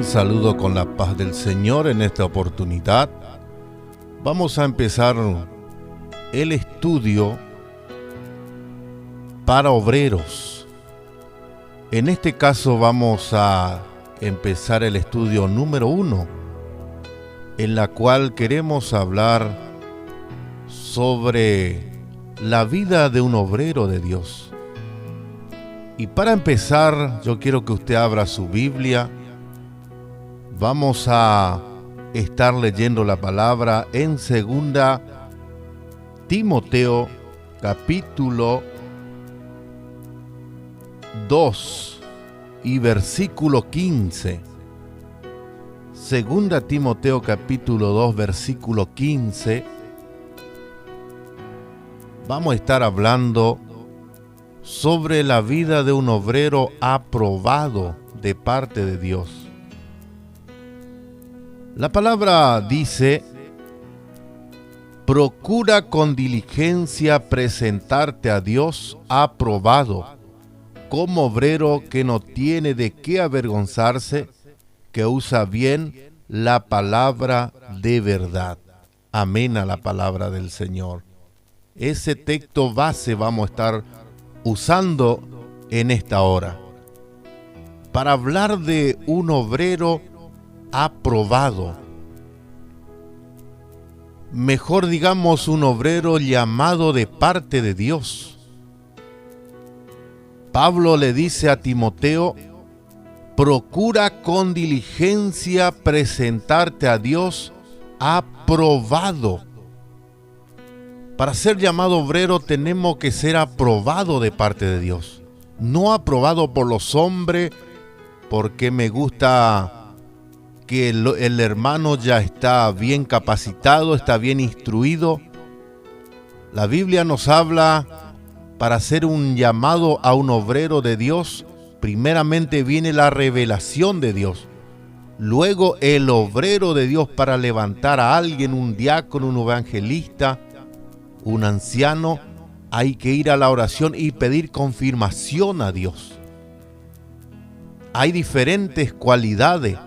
saludo con la paz del Señor en esta oportunidad. Vamos a empezar el estudio para obreros. En este caso vamos a empezar el estudio número 1, en la cual queremos hablar sobre la vida de un obrero de Dios. Y para empezar, yo quiero que usted abra su Biblia. Vamos a estar leyendo la palabra en 2 Timoteo, capítulo 2 y versículo 15. 2 Timoteo, capítulo 2, versículo 15. Vamos a estar hablando sobre la vida de un obrero aprobado de parte de Dios. La palabra dice: procura con diligencia presentarte a Dios aprobado, como obrero que no tiene de qué avergonzarse, que usa bien la palabra de verdad. Amén a la palabra del Señor. Ese texto base vamos a estar usando en esta hora para hablar de un obrero aprobado. Mejor digamos, un obrero llamado de parte de Dios. Pablo le dice a Timoteo: procura con diligencia presentarte a Dios aprobado. Para ser llamado obrero tenemos que ser aprobado de parte de Dios. No aprobado por los hombres, porque me gusta que el hermano ya está bien capacitado, está bien instruido. La Biblia nos habla, para ser un llamado a un obrero de Dios, primeramente viene la revelación de Dios. Luego el obrero de Dios para levantar a alguien, un diácono, un evangelista, un anciano, hay que ir a la oración y pedir confirmación a Dios. Hay diferentes cualidades.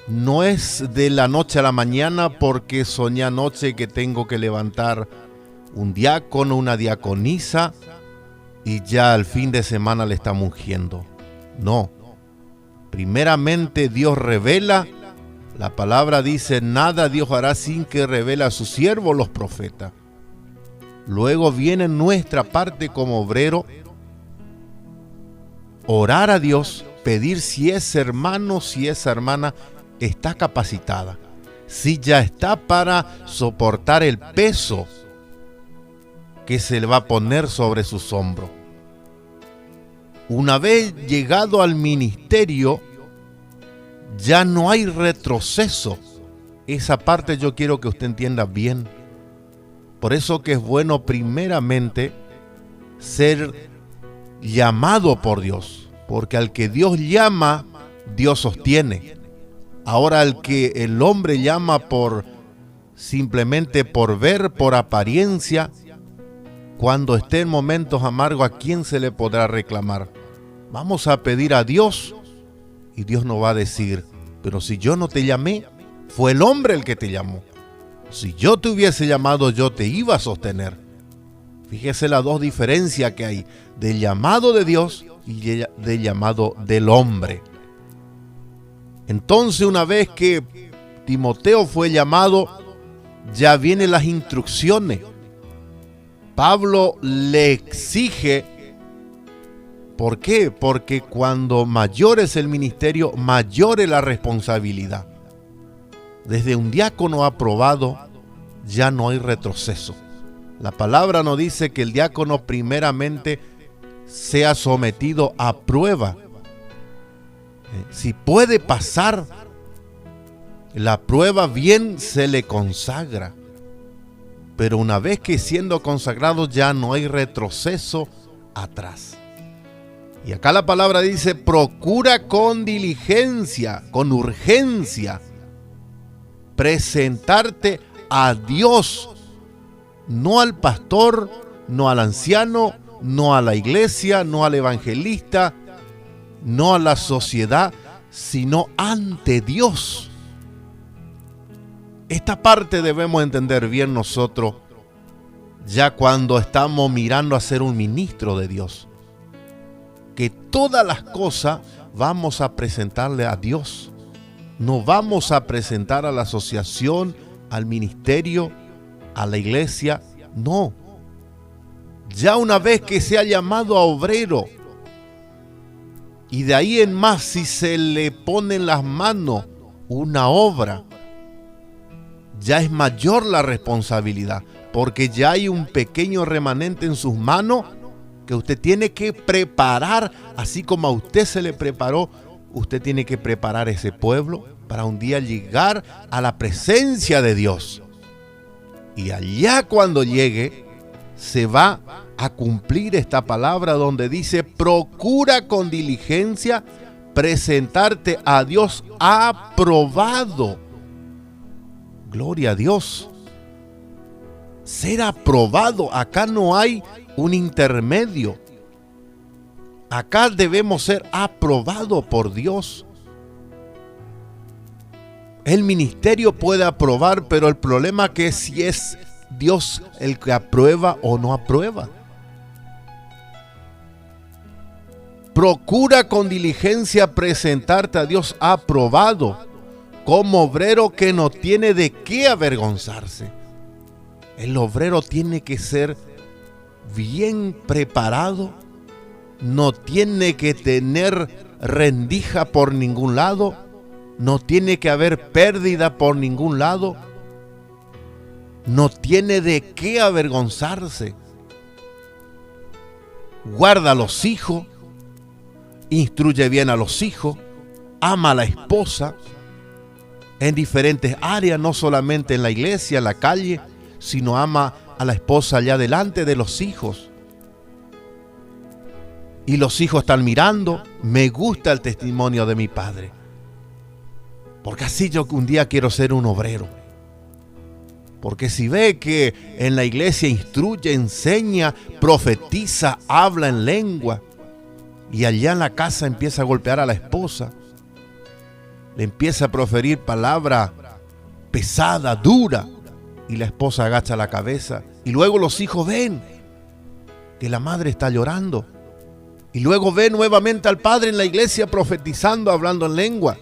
No es de la noche a la mañana porque soñé anoche que tengo que levantar un diácono, una diaconisa, y ya al fin de semana le estamos ungiendo. No. Primeramente Dios revela. La palabra dice: nada Dios hará sin que revele a sus siervos los profetas. Luego viene nuestra parte como obrero, orar a Dios, pedir si ese hermano, si esa hermana está capacitada, si ya está para soportar el peso que se le va a poner sobre sus hombros. Una vez llegado al ministerio, ya no hay retroceso. Esa parte yo quiero que usted entienda bien. Por eso que es bueno primeramente ser llamado por Dios, porque al que Dios llama, Dios sostiene. Ahora al que el hombre llama simplemente por ver, por apariencia, cuando esté en momentos amargos, ¿a quién se le podrá reclamar? Vamos a pedir a Dios y Dios nos va a decir: pero si yo no te llamé, fue el hombre el que te llamó. Si yo te hubiese llamado, yo te iba a sostener. Fíjese las dos diferencias que hay del llamado de Dios y del llamado del hombre. Entonces, una vez que Timoteo fue llamado, ya vienen las instrucciones. Pablo le exige. ¿Por qué? Porque cuando mayor es el ministerio, mayor es la responsabilidad. Desde un diácono aprobado ya no hay retroceso. La palabra nos dice que el diácono primeramente sea sometido a prueba. Si puede pasar la prueba, bien se le consagra. Pero una vez que siendo consagrado ya no hay retroceso atrás. Y acá la palabra dice: procura con diligencia, con urgencia, presentarte a Dios, no al pastor, no al anciano, no a la iglesia, no al evangelista, no a la sociedad, sino ante Dios. Esta parte debemos entender bien nosotros ya cuando estamos mirando a ser un ministro de Dios, que todas las cosas vamos a presentarle a Dios. No vamos a presentar a la asociación, al ministerio, a la iglesia. No. Ya una vez que se ha llamado a obrero, y de ahí en más, si se le pone en las manos una obra, ya es mayor la responsabilidad, porque ya hay un pequeño remanente en sus manos que usted tiene que preparar, así como a usted se le preparó. Usted tiene que preparar ese pueblo para un día llegar a la presencia de Dios. Y allá cuando llegue, se va a cumplir esta palabra donde dice: procura con diligencia presentarte a Dios aprobado. Gloria a Dios. Ser aprobado. Acá no hay un intermedio. Acá debemos ser aprobados por Dios. El ministerio puede aprobar, pero el problema es que si es Dios el que aprueba o no aprueba. Procura con diligencia presentarte a Dios aprobado, como obrero que no tiene de qué avergonzarse. El obrero tiene que ser bien preparado, no tiene que tener rendija por ningún lado, no tiene que haber pérdida por ningún lado, no tiene de qué avergonzarse. Guarda a los hijos, instruye bien a los hijos, ama a la esposa en diferentes áreas, no solamente en la iglesia, en la calle, sino ama a la esposa allá delante de los hijos. Y los hijos están mirando: me gusta el testimonio de mi padre, porque así yo un día quiero ser un obrero. Porque si ve que en la iglesia instruye, enseña, profetiza, habla en lengua, y allá en la casa empieza a golpear a la esposa, le empieza a proferir palabra pesada, dura, y la esposa agacha la cabeza, y luego los hijos ven que la madre está llorando, y luego ven nuevamente al padre en la iglesia profetizando, hablando en lengua.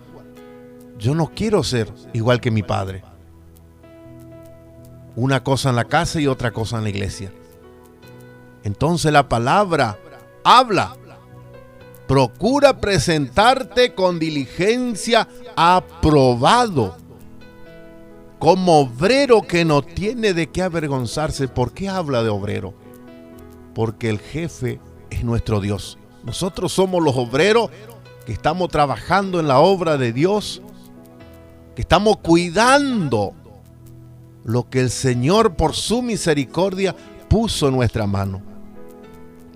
Yo no quiero ser igual que mi padre. Una cosa en la casa y otra cosa en la iglesia. Entonces la palabra habla: procura presentarte con diligencia aprobado, como obrero que no tiene de qué avergonzarse. ¿Por qué habla de obrero? Porque el jefe es nuestro Dios. Nosotros somos los obreros que estamos trabajando en la obra de Dios, que estamos cuidando lo que el Señor por su misericordia puso en nuestra mano,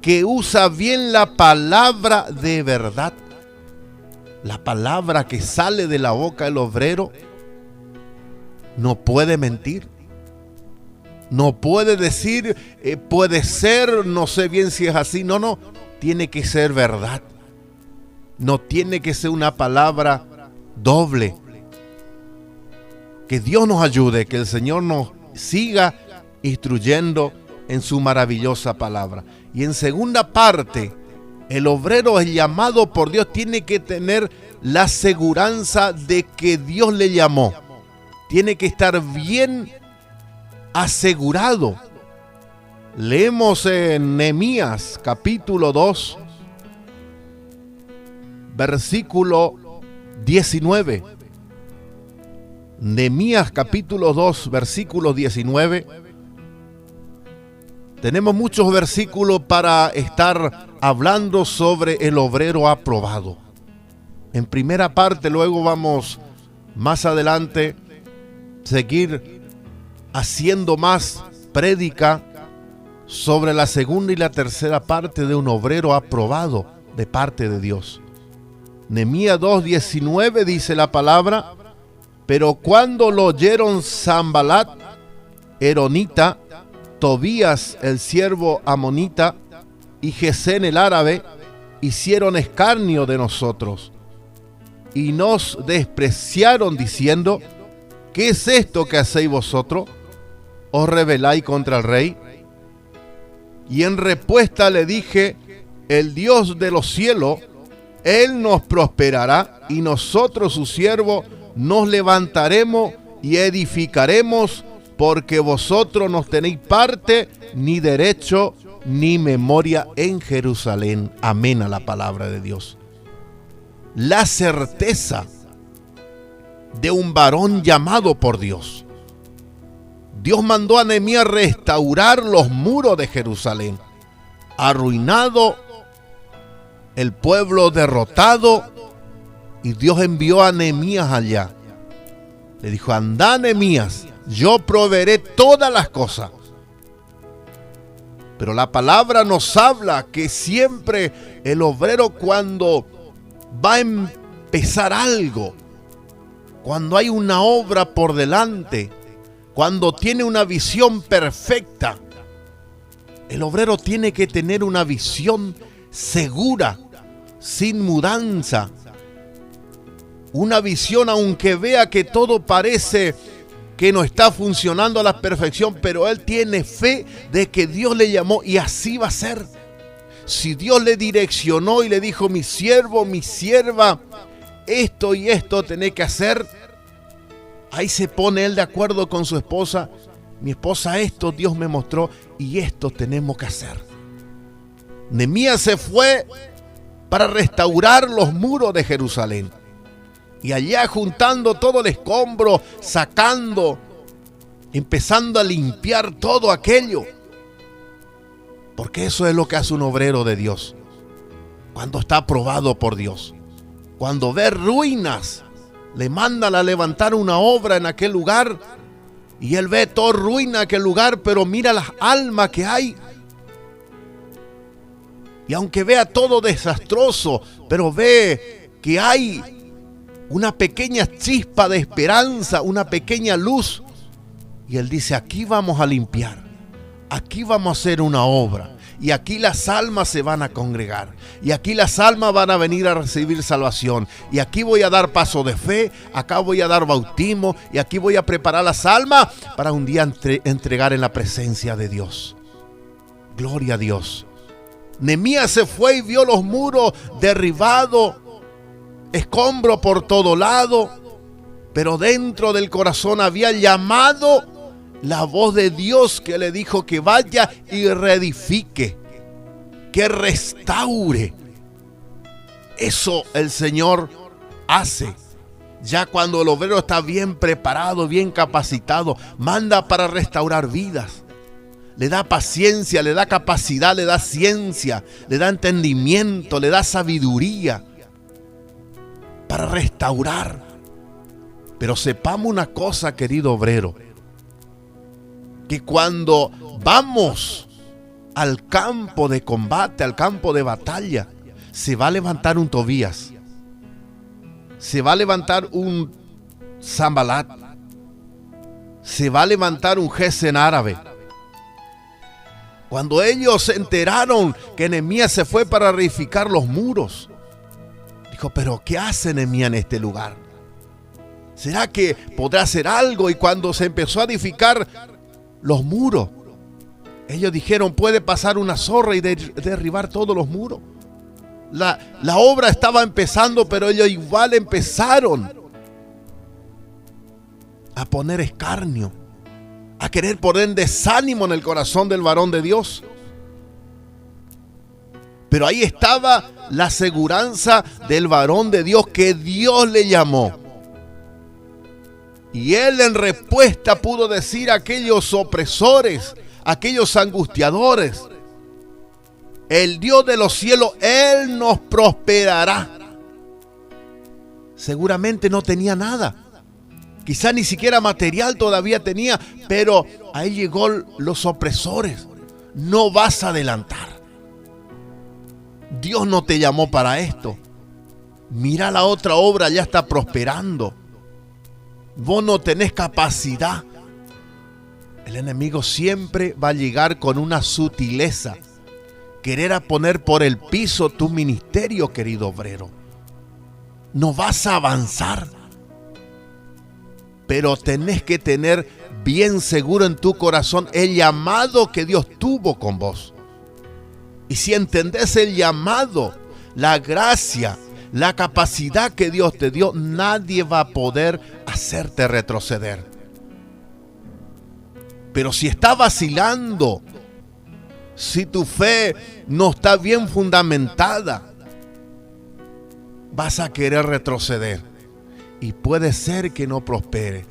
que usa bien la palabra de verdad, la palabra que sale de la boca del obrero. No puede mentir, no puede decir puede ser, no sé bien si es así. No, tiene que ser verdad, no tiene que ser una palabra doble. Que Dios nos ayude, que el Señor nos siga instruyendo en su maravillosa palabra. Y en segunda parte, el obrero es llamado por Dios, tiene que tener la seguranza de que Dios le llamó. Tiene que estar bien asegurado. Leemos en Nehemías capítulo 2, versículo 19. Nehemías capítulo 2, versículo 19. Tenemos muchos versículos para estar hablando sobre el obrero aprobado. En primera parte, luego vamos más adelante seguir haciendo más prédica sobre la segunda y la tercera parte de un obrero aprobado de parte de Dios. Nehemías 2:19 dice la palabra: pero cuando lo oyeron Sanbalat, Eronita, Tobías el siervo amonita y Gesén el árabe, hicieron escarnio de nosotros. y nos despreciaron diciendo: ¿qué es esto que hacéis vosotros? ¿Os rebeláis contra el rey? Y en respuesta le dije: el Dios de los cielos, Él nos prosperará, y nosotros sus siervos nos levantaremos y edificaremos, porque vosotros no tenéis parte, ni derecho, ni memoria en Jerusalén. Amén a la palabra de Dios. La certeza de un varón llamado por Dios. Dios mandó a Nehemías restaurar los muros de Jerusalén, arruinado, el pueblo derrotado, y Dios envió a Nehemías allá. Le dijo: anda, Nehemías, yo proveeré todas las cosas. Pero la palabra nos habla que siempre el obrero, cuando va a empezar algo, cuando hay una obra por delante, cuando tiene una visión perfecta, el obrero tiene que tener una visión segura, sin mudanza. Una visión, aunque vea que todo parece que no está funcionando a la perfección, pero él tiene fe de que Dios le llamó y así va a ser. Si Dios le direccionó y le dijo: mi siervo, mi sierva, esto y esto tenés que hacer, ahí se pone él de acuerdo con su esposa: mi esposa, esto Dios me mostró y esto tenemos que hacer. Nehemías se fue para restaurar los muros de Jerusalén. Y allá, juntando todo el escombro, sacando, empezando a limpiar todo aquello. Porque eso es lo que hace un obrero de Dios cuando está aprobado por Dios. Cuando ve ruinas, le mandan a levantar una obra en aquel lugar y él ve todo ruina en aquel lugar, pero mira las almas que hay. Y aunque vea todo desastroso, pero ve que hay una pequeña chispa de esperanza, una pequeña luz. Y él dice: aquí vamos a limpiar, aquí vamos a hacer una obra, y aquí las almas se van a congregar, y aquí las almas van a venir a recibir salvación, y aquí voy a dar paso de fe, acá voy a dar bautismo, y aquí voy a preparar las almas para un día entregar en la presencia de Dios. Gloria a Dios. Nehemías se fue y vio los muros derribados, escombro por todo lado, pero dentro del corazón había llamado la voz de Dios que le dijo que vaya y reedifique, que restaure. Eso el Señor hace. Ya cuando el obrero está bien preparado, bien capacitado, manda para restaurar vidas. Le da paciencia, le da capacidad, le da ciencia, le da entendimiento, le da sabiduría para restaurar. Pero sepamos una cosa, querido obrero, que cuando vamos al campo de combate, al campo de batalla, se va a levantar un Tobías, se va a levantar un Sanbalat, se va a levantar un Gesem árabe. Cuando ellos se enteraron que Nehemías se fue para reedificar los muros, dijo: pero ¿qué hace Nehemías en este lugar? ¿Será que podrá hacer algo? Y cuando se empezó a edificar los muros, ellos dijeron: puede pasar una zorra y derribar todos los muros. La obra estaba empezando, pero ellos igual empezaron a poner escarnio, a querer poner desánimo en el corazón del varón de Dios. Pero ahí estaba la aseguranza del varón de Dios, que Dios le llamó. Y él en respuesta pudo decir a aquellos opresores, a aquellos angustiadores: el Dios de los cielos, Él nos prosperará. Seguramente no tenía nada. Quizá ni siquiera material todavía tenía, pero ahí llegó los opresores. No vas a adelantar. Dios no te llamó para esto. Mira, la otra obra ya está prosperando. Vos no tenés capacidad. El enemigo siempre va a llegar con una sutileza, querer a poner por el piso tu ministerio, querido obrero. no vas a avanzar. Pero tenés que tener bien seguro en tu corazón el llamado que Dios tuvo con vos. Y si entendés el llamado, la gracia, la capacidad que Dios te dio, nadie va a poder hacerte retroceder. Pero si está vacilando, si tu fe no está bien fundamentada, vas a querer retroceder. Y puede ser que no prospere,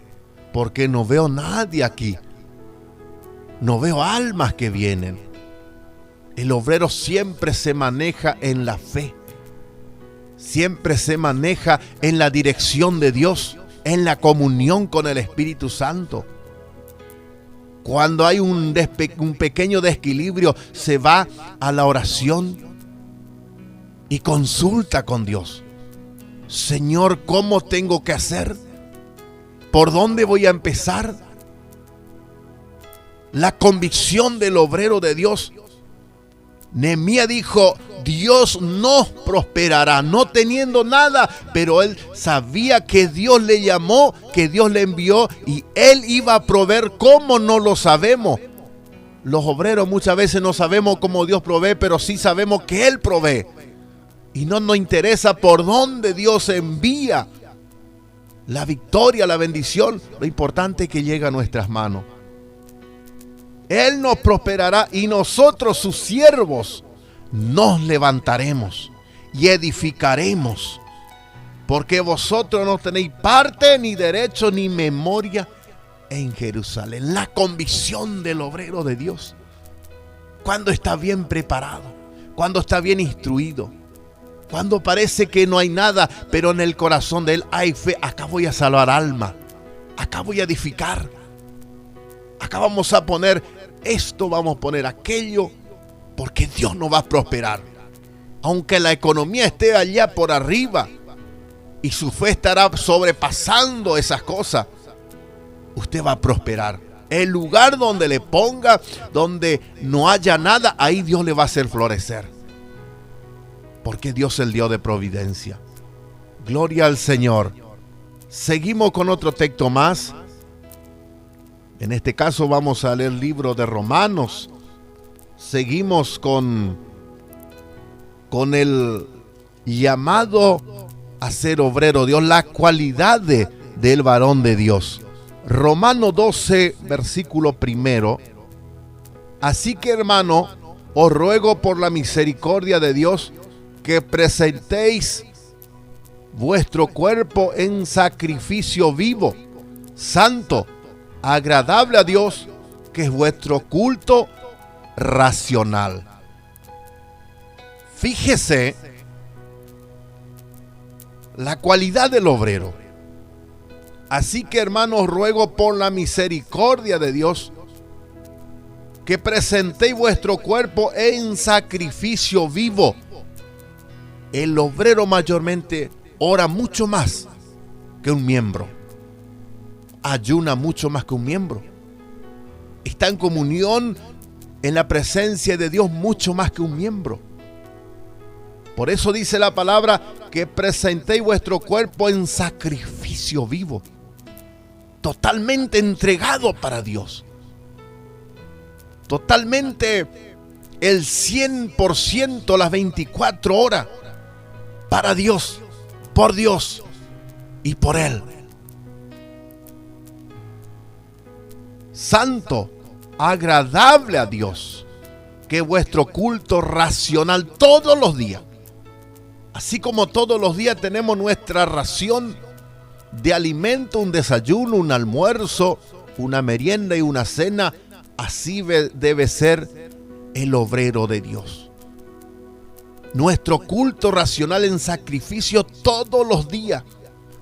porque no veo nadie aquí. No veo almas que vienen. El obrero siempre se maneja en la fe. Siempre se maneja en la dirección de Dios, en la comunión con el Espíritu Santo. Cuando hay un pequeño desequilibrio, se va a la oración y consulta con Dios. Señor, ¿cómo tengo que hacer? ¿Por dónde voy a empezar? La convicción del obrero de Dios. Nehemías dijo, Dios no prosperará, no teniendo nada, pero él sabía que Dios le llamó, que Dios le envió y él iba a proveer. ¿Cómo? No lo sabemos. Los obreros muchas veces no sabemos cómo Dios provee, pero sí sabemos que Él provee. Y no nos interesa por dónde Dios envía la victoria, la bendición. Lo importante es que llegue a nuestras manos. Él nos prosperará y nosotros, sus siervos, nos levantaremos y edificaremos. Porque vosotros no tenéis parte, ni derecho, ni memoria en Jerusalén. La convicción del obrero de Dios. Cuando está bien preparado, cuando está bien instruido, cuando parece que no hay nada, pero en el corazón de él hay fe. Acá voy a salvar alma, acá voy a edificar, acá vamos a poner esto, vamos a poner aquello, porque Dios nos va a prosperar. Aunque la economía esté allá por arriba y su fe estará sobrepasando esas cosas, usted va a prosperar. El lugar donde le ponga, donde no haya nada, ahí Dios le va a hacer florecer. Porque Dios es el Dios de providencia. Gloria al Señor. Seguimos con otro texto más. En este caso vamos a leer el libro de Romanos. Seguimos con el llamado a ser obrero de Dios, la cualidad del varón de Dios. Romanos 12, versículo 1. Así que, hermano, os ruego por la misericordia de Dios que presentéis vuestro cuerpo en sacrificio vivo, santo, agradable a Dios, que es vuestro culto racional. Fíjese la cualidad del obrero. Así que, hermanos, ruego por la misericordia de Dios que presentéis vuestro cuerpo en sacrificio vivo. El obrero mayormente ora mucho más que un miembro. Ayuna mucho más que un miembro. Está en comunión, en la presencia de Dios mucho más que un miembro. Por eso dice la palabra que presentéis vuestro cuerpo en sacrificio vivo. Totalmente entregado para Dios. Totalmente el 100% las 24 horas para Dios, por Dios y por Él. Santo, agradable a Dios, que vuestro culto racional todos los días. Así como todos los días tenemos nuestra ración de alimento, un desayuno, un almuerzo, una merienda y una cena, así debe ser el obrero de Dios. Nuestro culto racional en sacrificio todos los días,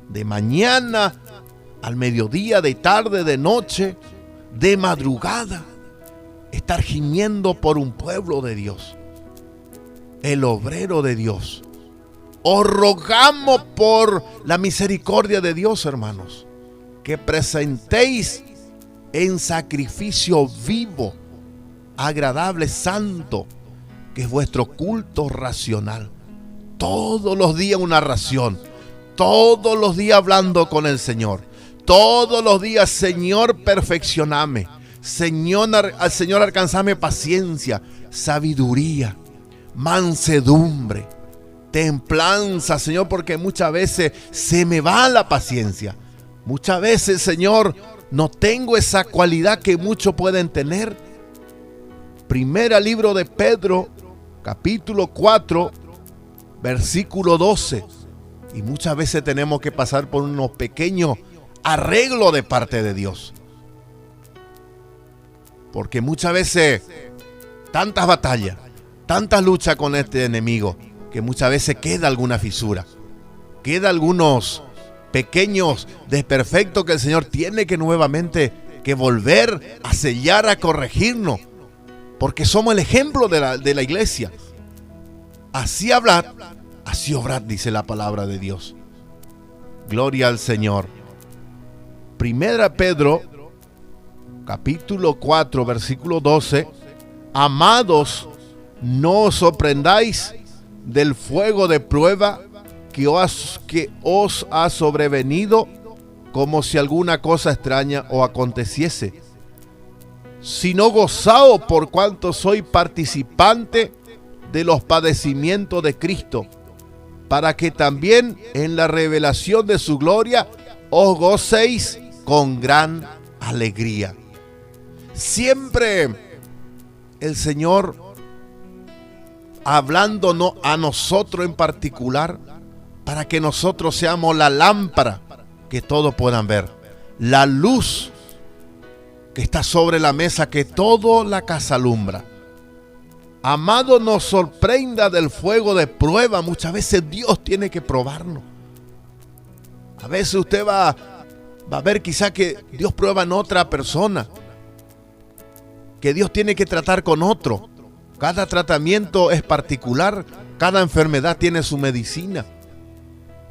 de mañana al mediodía, de tarde, de noche, de madrugada, estar gimiendo por un pueblo de Dios, el obrero de Dios. Os rogamos por la misericordia de Dios, hermanos, que presentéis en sacrificio vivo, agradable, santo, que es vuestro culto racional. Todos los días una ración, todos los días hablando con el Señor. Todos los días, Señor, perfeccioname. Señor, alcanzame paciencia, sabiduría, mansedumbre, templanza, Señor, porque muchas veces se me va la paciencia. Muchas veces, Señor, no tengo esa cualidad que muchos pueden tener. Primera libro de Pedro, capítulo 4, versículo 12. Y muchas veces tenemos que pasar por unos pequeños arreglos de parte de Dios. Porque muchas veces tantas batallas, tantas luchas con este enemigo, que muchas veces queda alguna fisura, queda algunos pequeños desperfectos que el Señor tiene que nuevamente que volver a sellar, a corregirnos, porque somos el ejemplo de la iglesia. Así hablad, así obrad, dice la palabra de Dios. Gloria al Señor. Primera Pedro, capítulo 4, versículo 12. Amados, no os sorprendáis del fuego de prueba que os ha sobrevenido, como si alguna cosa extraña os aconteciese, sino gozaos por cuanto soy participante de los padecimientos de Cristo, para que también en la revelación de su gloria os gocéis con gran alegría. Siempre el Señor hablándonos a nosotros en particular, para que nosotros seamos la lámpara que todos puedan ver, la luz que está sobre la mesa, que toda la casa alumbra. Amado, nos sorprenda del fuego de prueba. Muchas veces Dios tiene que probarnos. A veces usted va a ver quizá que Dios prueba en otra persona, que Dios tiene que tratar con otro. Cada tratamiento es particular, cada enfermedad tiene su medicina.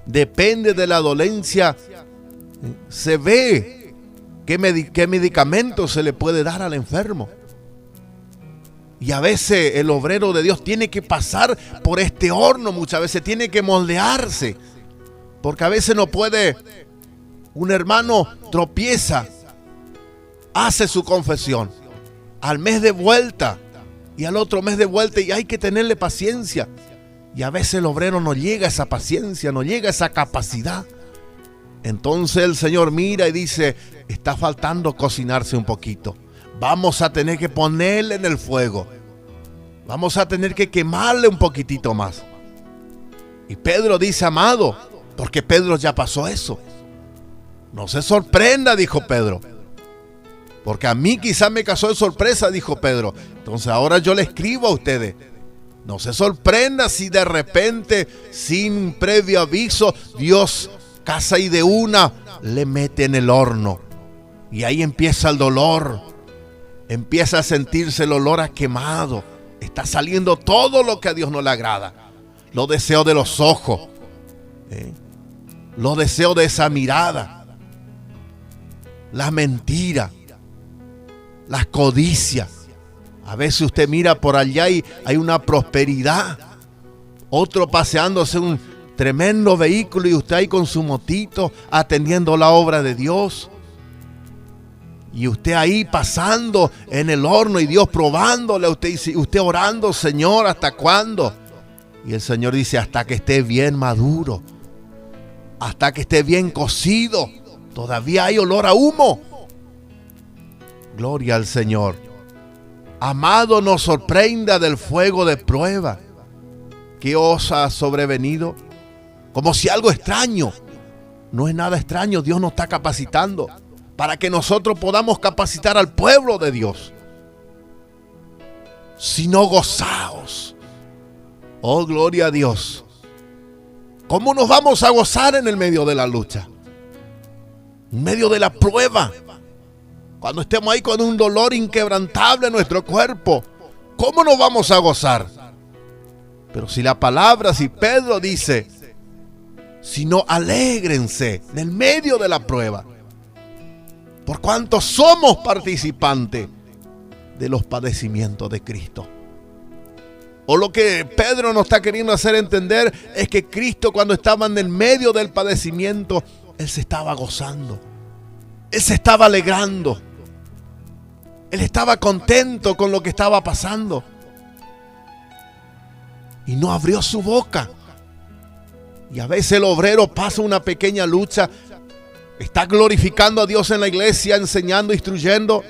Depende de la dolencia, se ve qué medicamento se le puede dar al enfermo. Y a veces el obrero de Dios tiene que pasar por este horno, muchas veces tiene que moldearse, porque a veces no puede. Un hermano tropieza, hace su confesión, al mes de vuelta y al otro mes de vuelta, y hay que tenerle paciencia. Y a veces el obrero no llega a esa paciencia, no llega a esa capacidad. Entonces el Señor mira y dice, está faltando cocinarse un poquito. Vamos a tener que ponerle en el fuego. Vamos a tener que quemarle un poquitito más. Y Pedro dice, amado, porque Pedro ya pasó eso. No se sorprenda, dijo Pedro, porque a mí quizás me causó de sorpresa, dijo Pedro. Entonces ahora yo le escribo a ustedes. No se sorprenda si de repente, sin previo aviso, Dios casa y de una le mete en el horno. Y ahí empieza el dolor. Empieza a sentirse el olor a quemado. Está saliendo todo lo que a Dios no le agrada. Los deseos de los ojos. Los deseos de esa mirada. Las mentiras. Las codicias. A veces usted mira por allá y hay una prosperidad. Otro paseándose un tremendo vehículo y usted ahí con su motito atendiendo la obra de Dios. Y usted ahí pasando en el horno y Dios probándole a usted. Y usted orando, Señor, ¿hasta cuándo? Y el Señor dice, hasta que esté bien maduro. Hasta que esté bien cocido. Todavía hay olor a humo. Gloria al Señor. Amado, nos sorprenda del fuego de prueba que os ha sobrevenido, como si algo extraño. No es nada extraño, Dios nos está capacitando para que nosotros podamos capacitar al pueblo de Dios. Sino gozaos. Oh, gloria a Dios. ¿Cómo nos vamos a gozar en el medio de la lucha? En medio de la prueba. Cuando estemos ahí con un dolor inquebrantable en nuestro cuerpo, ¿cómo nos vamos a gozar? Pero si la palabra, si Pedro dice, sino alégrense en el medio de la prueba, por cuanto somos participantes de los padecimientos de Cristo. O lo que Pedro nos está queriendo hacer entender es que Cristo, cuando estaba en el medio del padecimiento, Él se estaba gozando. Él se estaba alegrando. Él estaba contento con lo que estaba pasando. Y no abrió su boca. Y a veces el obrero pasa una pequeña lucha, está glorificando a Dios en la iglesia, enseñando, instruyendo.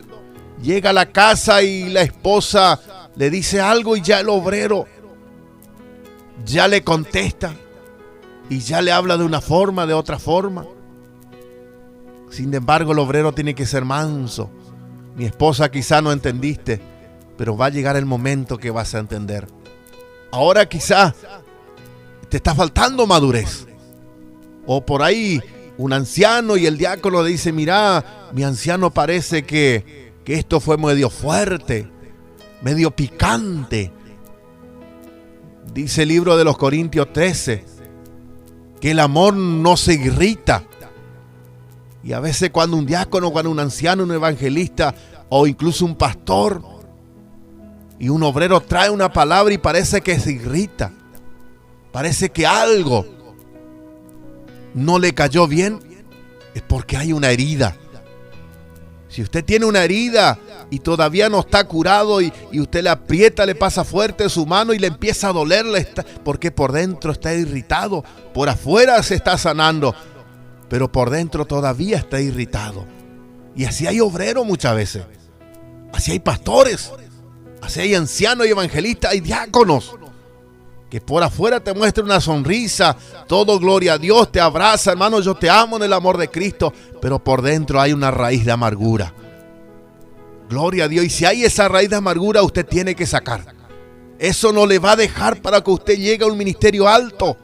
Llega a la casa y la esposa le dice algo y ya el obrero ya le contesta y ya le habla de una forma, de otra forma. Sin embargo, el obrero tiene que ser manso. Mi esposa, quizá no entendiste, pero va a llegar el momento que vas a entender. Ahora quizá te está faltando madurez. O por ahí un anciano y el diácono le dice: mira, mi anciano, parece que esto fue medio fuerte, medio picante. Dice el libro de los Corintios 13 que el amor no se irrita. Y a veces cuando un diácono, cuando un anciano, un evangelista o incluso un pastor y un obrero trae una palabra y parece que se irrita, parece que algo no le cayó bien, es porque hay una herida. Si usted tiene una herida y todavía no está curado y usted le aprieta, le pasa fuerte su mano y le empieza a doler, porque por dentro está irritado. Por afuera se está sanando, pero por dentro todavía está irritado. Y así hay obreros muchas veces. Así hay pastores. Así hay ancianos y evangelistas y diáconos. Que por afuera te muestra una sonrisa, todo gloria a Dios, te abraza, hermano, yo te amo en el amor de Cristo, pero por dentro hay una raíz de amargura. Gloria a Dios. Y si hay esa raíz de amargura, usted tiene que sacar. Eso no le va a dejar para que usted llegue a un ministerio alto,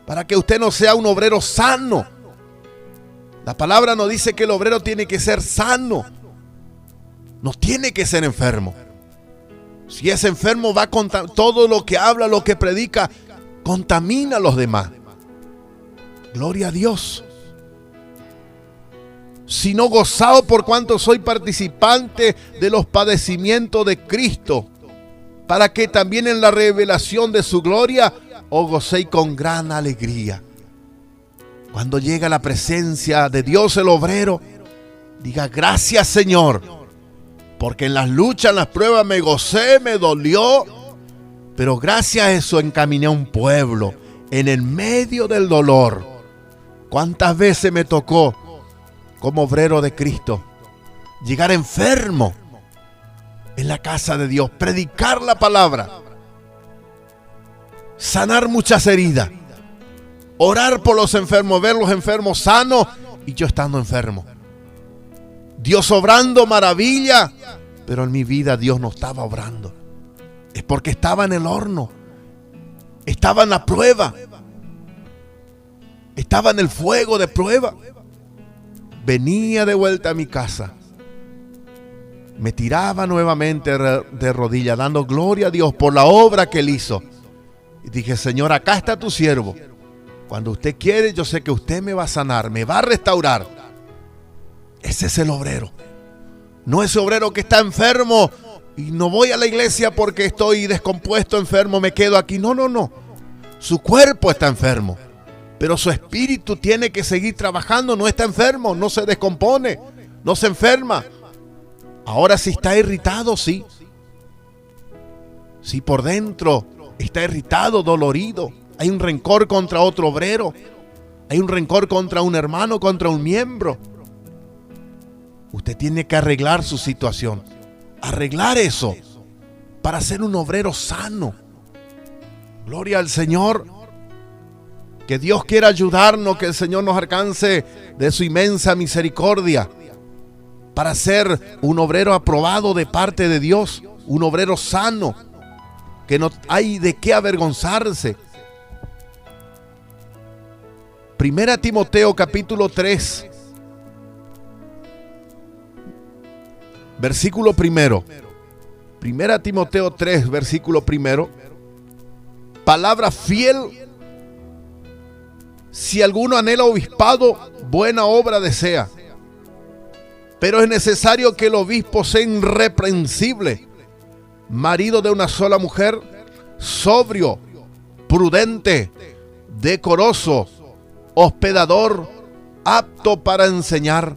para que usted no sea un obrero sano. La palabra nos dice que el obrero tiene que ser sano, no tiene que ser enfermo. Si es enfermo, va a contar todo lo que habla, lo que predica, contamina a los demás. Gloria a Dios. Sino gozado por cuanto soy participante de los padecimientos de Cristo, para que también en la revelación de su gloria os gocéis con gran alegría. Cuando llega la presencia de Dios el obrero, diga: gracias, Señor, porque en las luchas, en las pruebas me gocé, me dolió, pero gracias a eso encaminé a un pueblo en el medio del dolor. ¿Cuántas veces me tocó, como obrero de Cristo, llegar enfermo en la casa de Dios, predicar la palabra, sanar muchas heridas, orar por los enfermos, ver los enfermos sanos y yo estando enfermo? Dios obrando maravilla, pero en mi vida Dios no estaba obrando. Es porque estaba en el horno, estaba en la prueba, estaba en el fuego de prueba. Venía de vuelta a mi casa, me tiraba nuevamente de rodillas, dando gloria a Dios por la obra que Él hizo. Y dije: Señor, acá está tu siervo. Cuando usted quiere, yo sé que usted me va a sanar, me va a restaurar. Ese es el obrero. No ese obrero que está enfermo y no voy a la iglesia porque estoy descompuesto, enfermo, me quedo aquí. No, no, no. Su cuerpo está enfermo, pero su espíritu tiene que seguir trabajando. No está enfermo, no se descompone, no se enferma. Ahora si está irritado, sí. Si por dentro está irritado, dolorido, hay un rencor contra otro obrero, hay un rencor contra un hermano, contra un miembro, usted tiene que arreglar su situación, arreglar eso para ser un obrero sano. Gloria al Señor. Que Dios quiera ayudarnos, que el Señor nos alcance de su inmensa misericordia para ser un obrero aprobado de parte de Dios, un obrero sano, que no hay de qué avergonzarse. Primera Timoteo capítulo 3, versículo primero. Primera Timoteo 3, versículo primero. Palabra fiel. Si alguno anhela obispado, buena obra desea. Pero es necesario que el obispo sea irreprensible, marido de una sola mujer, sobrio, prudente, decoroso, hospedador, apto para enseñar.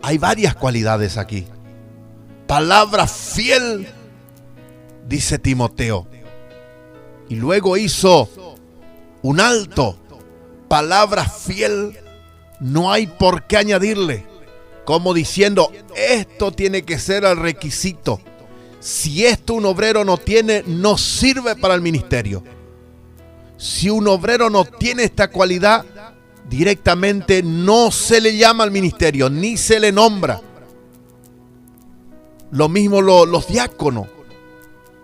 Hay varias cualidades aquí. Palabra fiel, dice Timoteo. Y luego hizo un alto. Palabra fiel, no hay por qué añadirle. Como diciendo, esto tiene que ser el requisito. Si esto un obrero no tiene, no sirve para el ministerio. Si un obrero no tiene esta cualidad, directamente no se le llama al ministerio, ni se le nombra. Lo mismo los diáconos.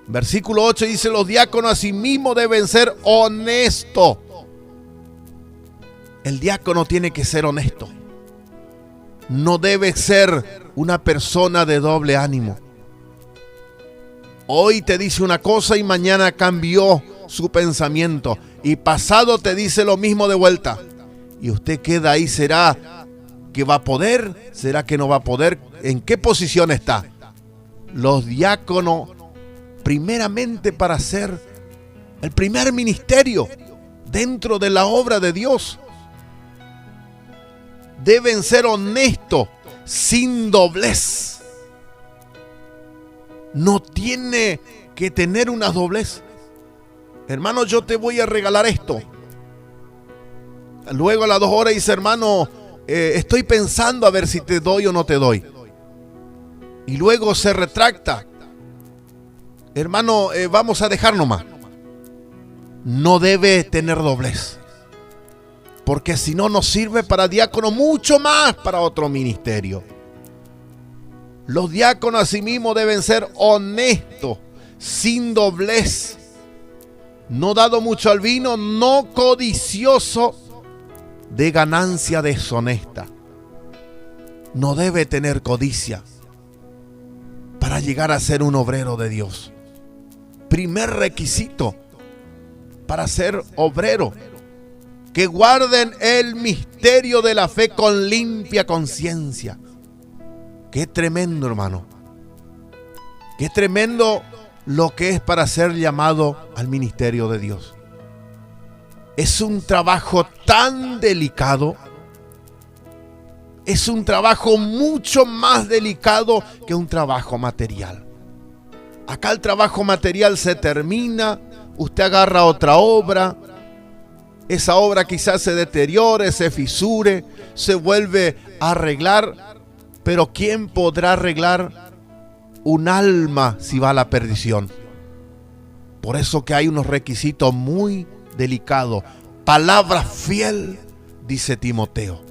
Versículo 8 dice, los diáconos asimismo deben ser honestos. El diácono tiene que ser honesto. No debe ser una persona de doble ánimo. Hoy te dice una cosa y mañana cambió su pensamiento. Y pasado te dice lo mismo de vuelta. Y usted queda ahí, ¿será que va a poder? ¿Será que no va a poder? ¿En qué posición está? Los diáconos, primeramente para hacer el primer ministerio dentro de la obra de Dios, deben ser honestos, sin doblez. No tiene que tener una doblez. Hermano, yo te voy a regalar esto. Luego a las 2 horas dice, hermano, estoy pensando a ver si te doy o no te doy. Y luego se retracta. Hermano, vamos a dejar nomás. No debe tener doblez. Porque si no, no sirve para diácono, mucho más para otro ministerio. Los diáconos asimismo deben ser honestos, sin doblez, no dado mucho al vino, no codicioso de ganancia deshonesta. No debe tener codicia para llegar a ser un obrero de Dios. Primer requisito para ser obrero: que guarden el misterio de la fe con limpia conciencia. Qué tremendo, hermano. Qué tremendo lo que es para ser llamado al ministerio de Dios. Es un trabajo tan delicado. Es un trabajo mucho más delicado que un trabajo material. Acá el trabajo material se termina, usted agarra otra obra, esa obra quizás se deteriore, se fisure, se vuelve a arreglar. Pero ¿quién podrá arreglar un alma si va a la perdición? Por eso que hay unos requisitos muy delicados. Palabra fiel, dice Timoteo.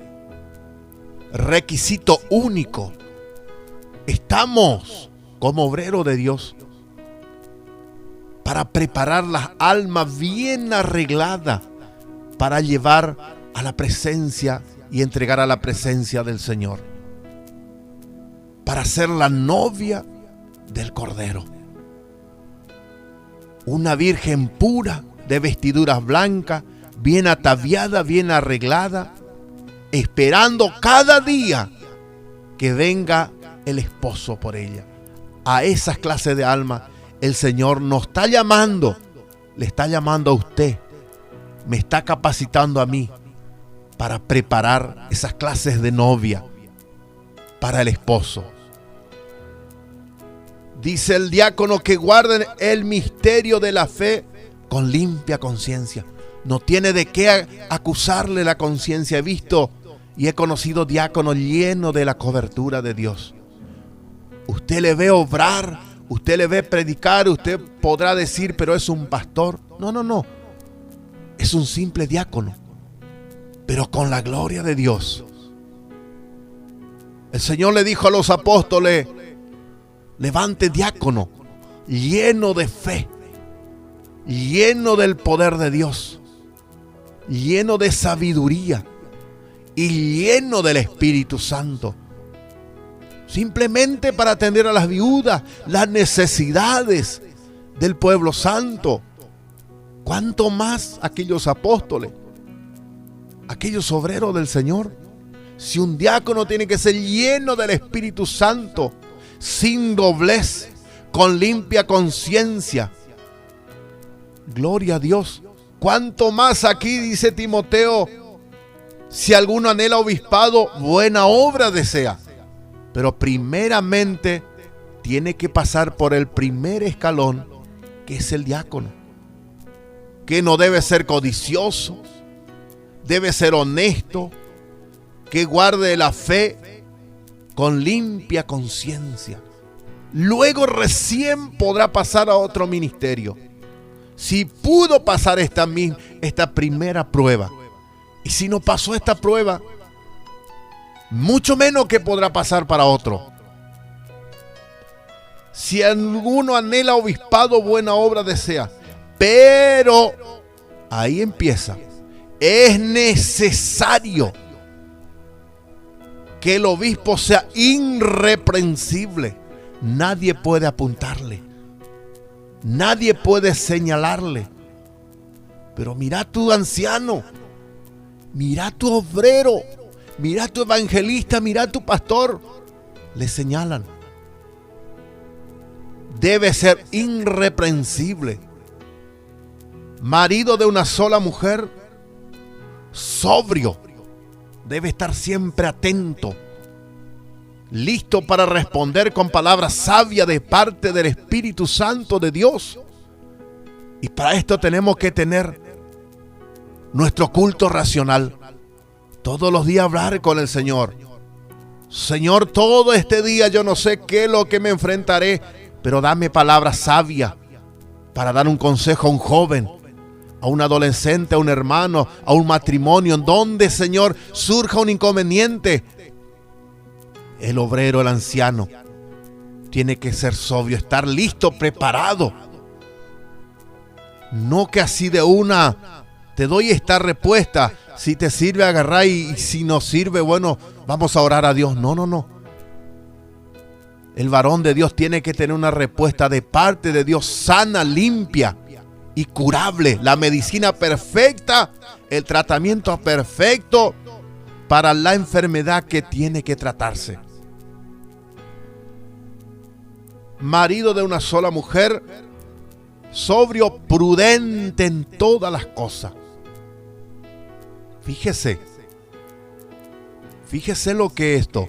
Requisito único. Estamos como obreros de Dios para preparar las almas bien arregladas para llevar a la presencia y entregar a la presencia del Señor. Para ser la novia del Cordero. Una virgen pura, de vestiduras blancas, bien ataviada, bien arreglada, esperando cada día que venga el esposo por ella. A esas clases de almas el Señor nos está llamando, le está llamando a usted, me está capacitando a mí para preparar esas clases de novia para el esposo. Dice el diácono que guarden el misterio de la fe con limpia conciencia. No tiene de qué acusarle la conciencia. He visto y he conocido diáconos llenos de la cobertura de Dios. Usted le ve obrar, usted le ve predicar, usted podrá decir, pero es un pastor. No. Es un simple diácono, pero con la gloria de Dios. El Señor le dijo a los apóstoles: levante diácono, lleno de fe, lleno del poder de Dios, lleno de sabiduría y lleno del Espíritu Santo. Simplemente para atender a las viudas, las necesidades del pueblo santo. ¿Cuánto más aquellos apóstoles, aquellos obreros del Señor? Si un diácono tiene que ser lleno del Espíritu Santo, sin doblez, con limpia conciencia. Gloria a Dios. ¿Cuánto más aquí dice Timoteo? Si alguno anhela obispado, buena obra desea. Pero primeramente tiene que pasar por el primer escalón, que es el diácono. Que no debe ser codicioso, debe ser honesto, que guarde la fe con limpia conciencia. Luego recién podrá pasar a otro ministerio. Si pudo pasar esta primera prueba, y si no pasó esta prueba, mucho menos que podrá pasar para otro. Si alguno anhela obispado, buena obra desea. Pero ahí empieza. Es necesario que el obispo sea irreprensible. Nadie puede apuntarle. Nadie puede señalarle. Pero mira tu anciano, mira tu obrero, mira tu evangelista, mira tu pastor. Le señalan. Debe ser irreprensible. Marido de una sola mujer, sobrio. Debe estar siempre atento, listo para responder con palabras sabias de parte del Espíritu Santo de Dios. Y para esto tenemos que tener nuestro culto racional. Todos los días hablar con el Señor. Señor, todo este día yo no sé qué es lo que me enfrentaré, pero dame palabras sabias para dar un consejo a un joven, a un adolescente, a un hermano, a un matrimonio, en donde, Señor, surja un inconveniente. El obrero, el anciano, tiene que ser sobrio, estar listo, preparado. No que así de una te doy esta respuesta. Si te sirve, agarrá, y si no sirve, bueno, vamos a orar a Dios. No. El varón de Dios tiene que tener una respuesta de parte de Dios, sana, limpia y curable. La medicina perfecta, el tratamiento perfecto para la enfermedad que tiene que tratarse. Marido de una sola mujer, sobrio, prudente en todas las cosas. Fíjese lo que es esto.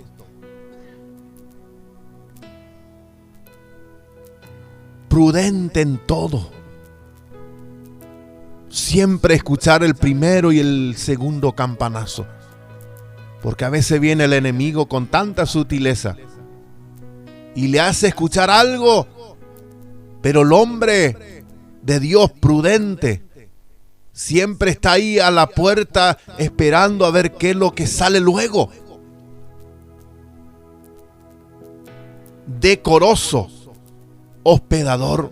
Prudente en todo. Siempre escuchar el primero y el segundo campanazo. Porque a veces viene el enemigo con tanta sutileza y le hace escuchar algo, pero el hombre de Dios prudente siempre está ahí a la puerta esperando a ver qué es lo que sale luego. Decoroso, hospedador.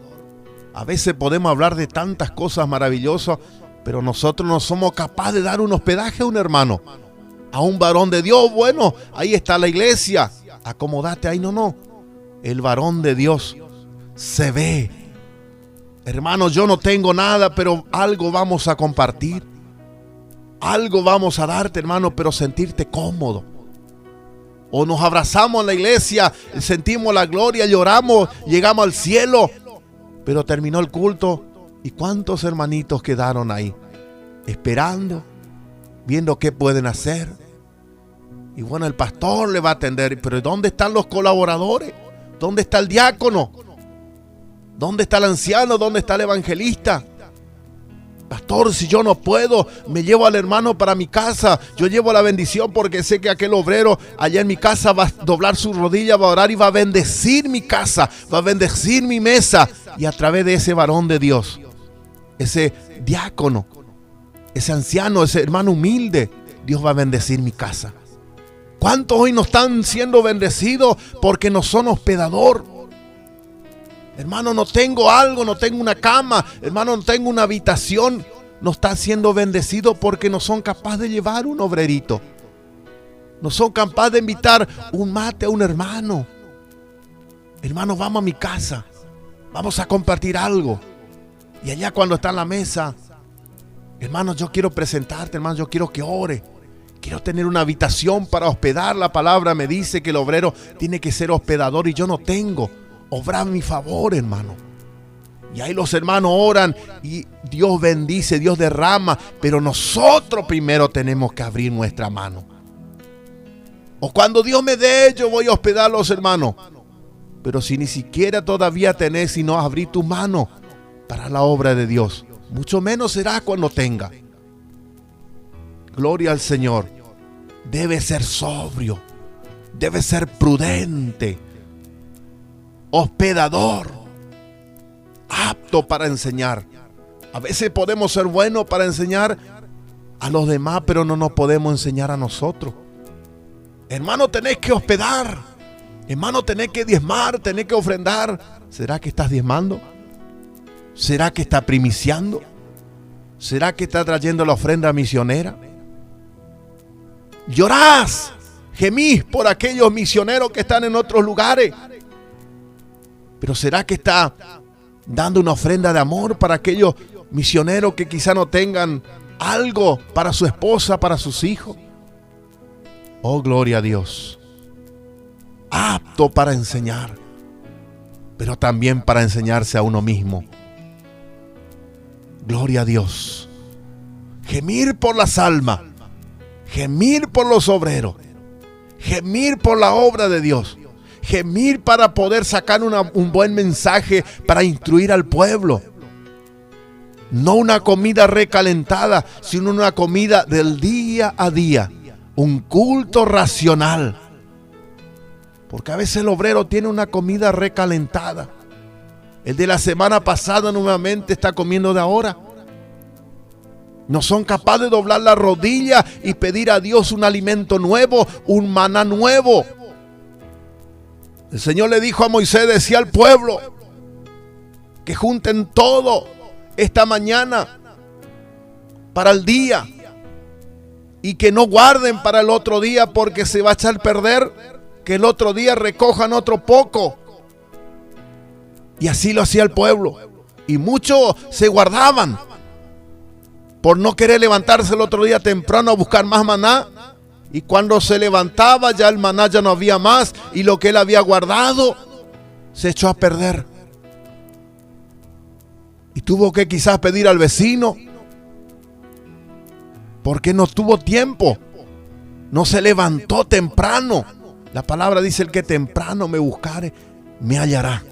A veces podemos hablar de tantas cosas maravillosas, pero nosotros no somos capaces de dar un hospedaje a un hermano, a un varón de Dios. Bueno, ahí está la iglesia, acomódate ahí. No. El varón de Dios se ve. Hermano, yo no tengo nada, pero algo vamos a compartir. Algo vamos a darte, hermano, pero sentirte cómodo. O nos abrazamos en la iglesia, sentimos la gloria, lloramos, llegamos al cielo, pero terminó el culto. ¿Y cuántos hermanitos quedaron ahí? Esperando, viendo qué pueden hacer. Y bueno, el pastor le va a atender, pero ¿dónde están los colaboradores? ¿Dónde está el diácono? ¿Dónde está el anciano? ¿Dónde está el evangelista? Pastor, si yo no puedo, me llevo al hermano para mi casa. Yo llevo la bendición porque sé que aquel obrero allá en mi casa va a doblar su rodilla, va a orar y va a bendecir mi casa, va a bendecir mi mesa. Y a través de ese varón de Dios, ese diácono, ese anciano, ese hermano humilde, Dios va a bendecir mi casa. ¿Cuántos hoy no están siendo bendecidos porque no son hospedador? Hermano, no tengo algo, no tengo una cama, hermano, no tengo una habitación. No está siendo bendecido porque no son capaces de llevar un obrerito. No son capaces de invitar un mate a un hermano. Hermano, vamos a mi casa, vamos a compartir algo. Y allá cuando está en la mesa, hermano, yo quiero presentarte, hermano, yo quiero que ore. Quiero tener una habitación para hospedar. La palabra me dice que el obrero tiene que ser hospedador y yo no tengo. obra a mi favor, hermano. Y ahí los hermanos oran y Dios bendice, Dios derrama, pero nosotros primero tenemos que abrir nuestra mano. O cuando Dios me dé, yo voy a hospedar a los hermanos. Pero si ni siquiera todavía tenés sino abrir tu mano para la obra de Dios, mucho menos será cuando tenga. Gloria al Señor. Debe ser sobrio, debe ser prudente, hospedador, apto para enseñar. A veces podemos ser buenos para enseñar a los demás, pero no nos podemos enseñar a nosotros. Hermano, tenés que hospedar. Hermano, tenés que diezmar, tenés que ofrendar. ¿Será que estás diezmando? ¿Será que está primiciando? ¿Será que está trayendo la ofrenda misionera? Llorás, gemís por aquellos misioneros que están en otros lugares. Pero ¿será que está dando una ofrenda de amor para aquellos misioneros que quizá no tengan algo para su esposa, para sus hijos? Oh, gloria a Dios. Apto para enseñar, pero también para enseñarse a uno mismo. Gloria a Dios. Gemir por las almas, gemir por los obreros, gemir por la obra de Dios, gemir para poder sacar un buen mensaje para instruir al pueblo. No una comida recalentada, sino una comida del día a día, un culto racional. Porque a veces el obrero tiene una comida recalentada. El de la semana pasada nuevamente está comiendo de ahora. No son capaces de doblar la rodilla y pedir a Dios un alimento nuevo, un maná nuevo. El Señor le dijo a Moisés, decía al pueblo, que junten todo esta mañana para el día y que no guarden para el otro día porque se va a echar a perder, que el otro día recojan otro poco. Y así lo hacía el pueblo. Y muchos se guardaban por no querer levantarse el otro día temprano a buscar más maná. Y cuando se levantaba ya el maná ya no había más. Y lo que él había guardado se echó a perder. Y tuvo que quizás pedir al vecino. Porque no tuvo tiempo. No se levantó temprano. La palabra dice, el que temprano me buscare, me hallará.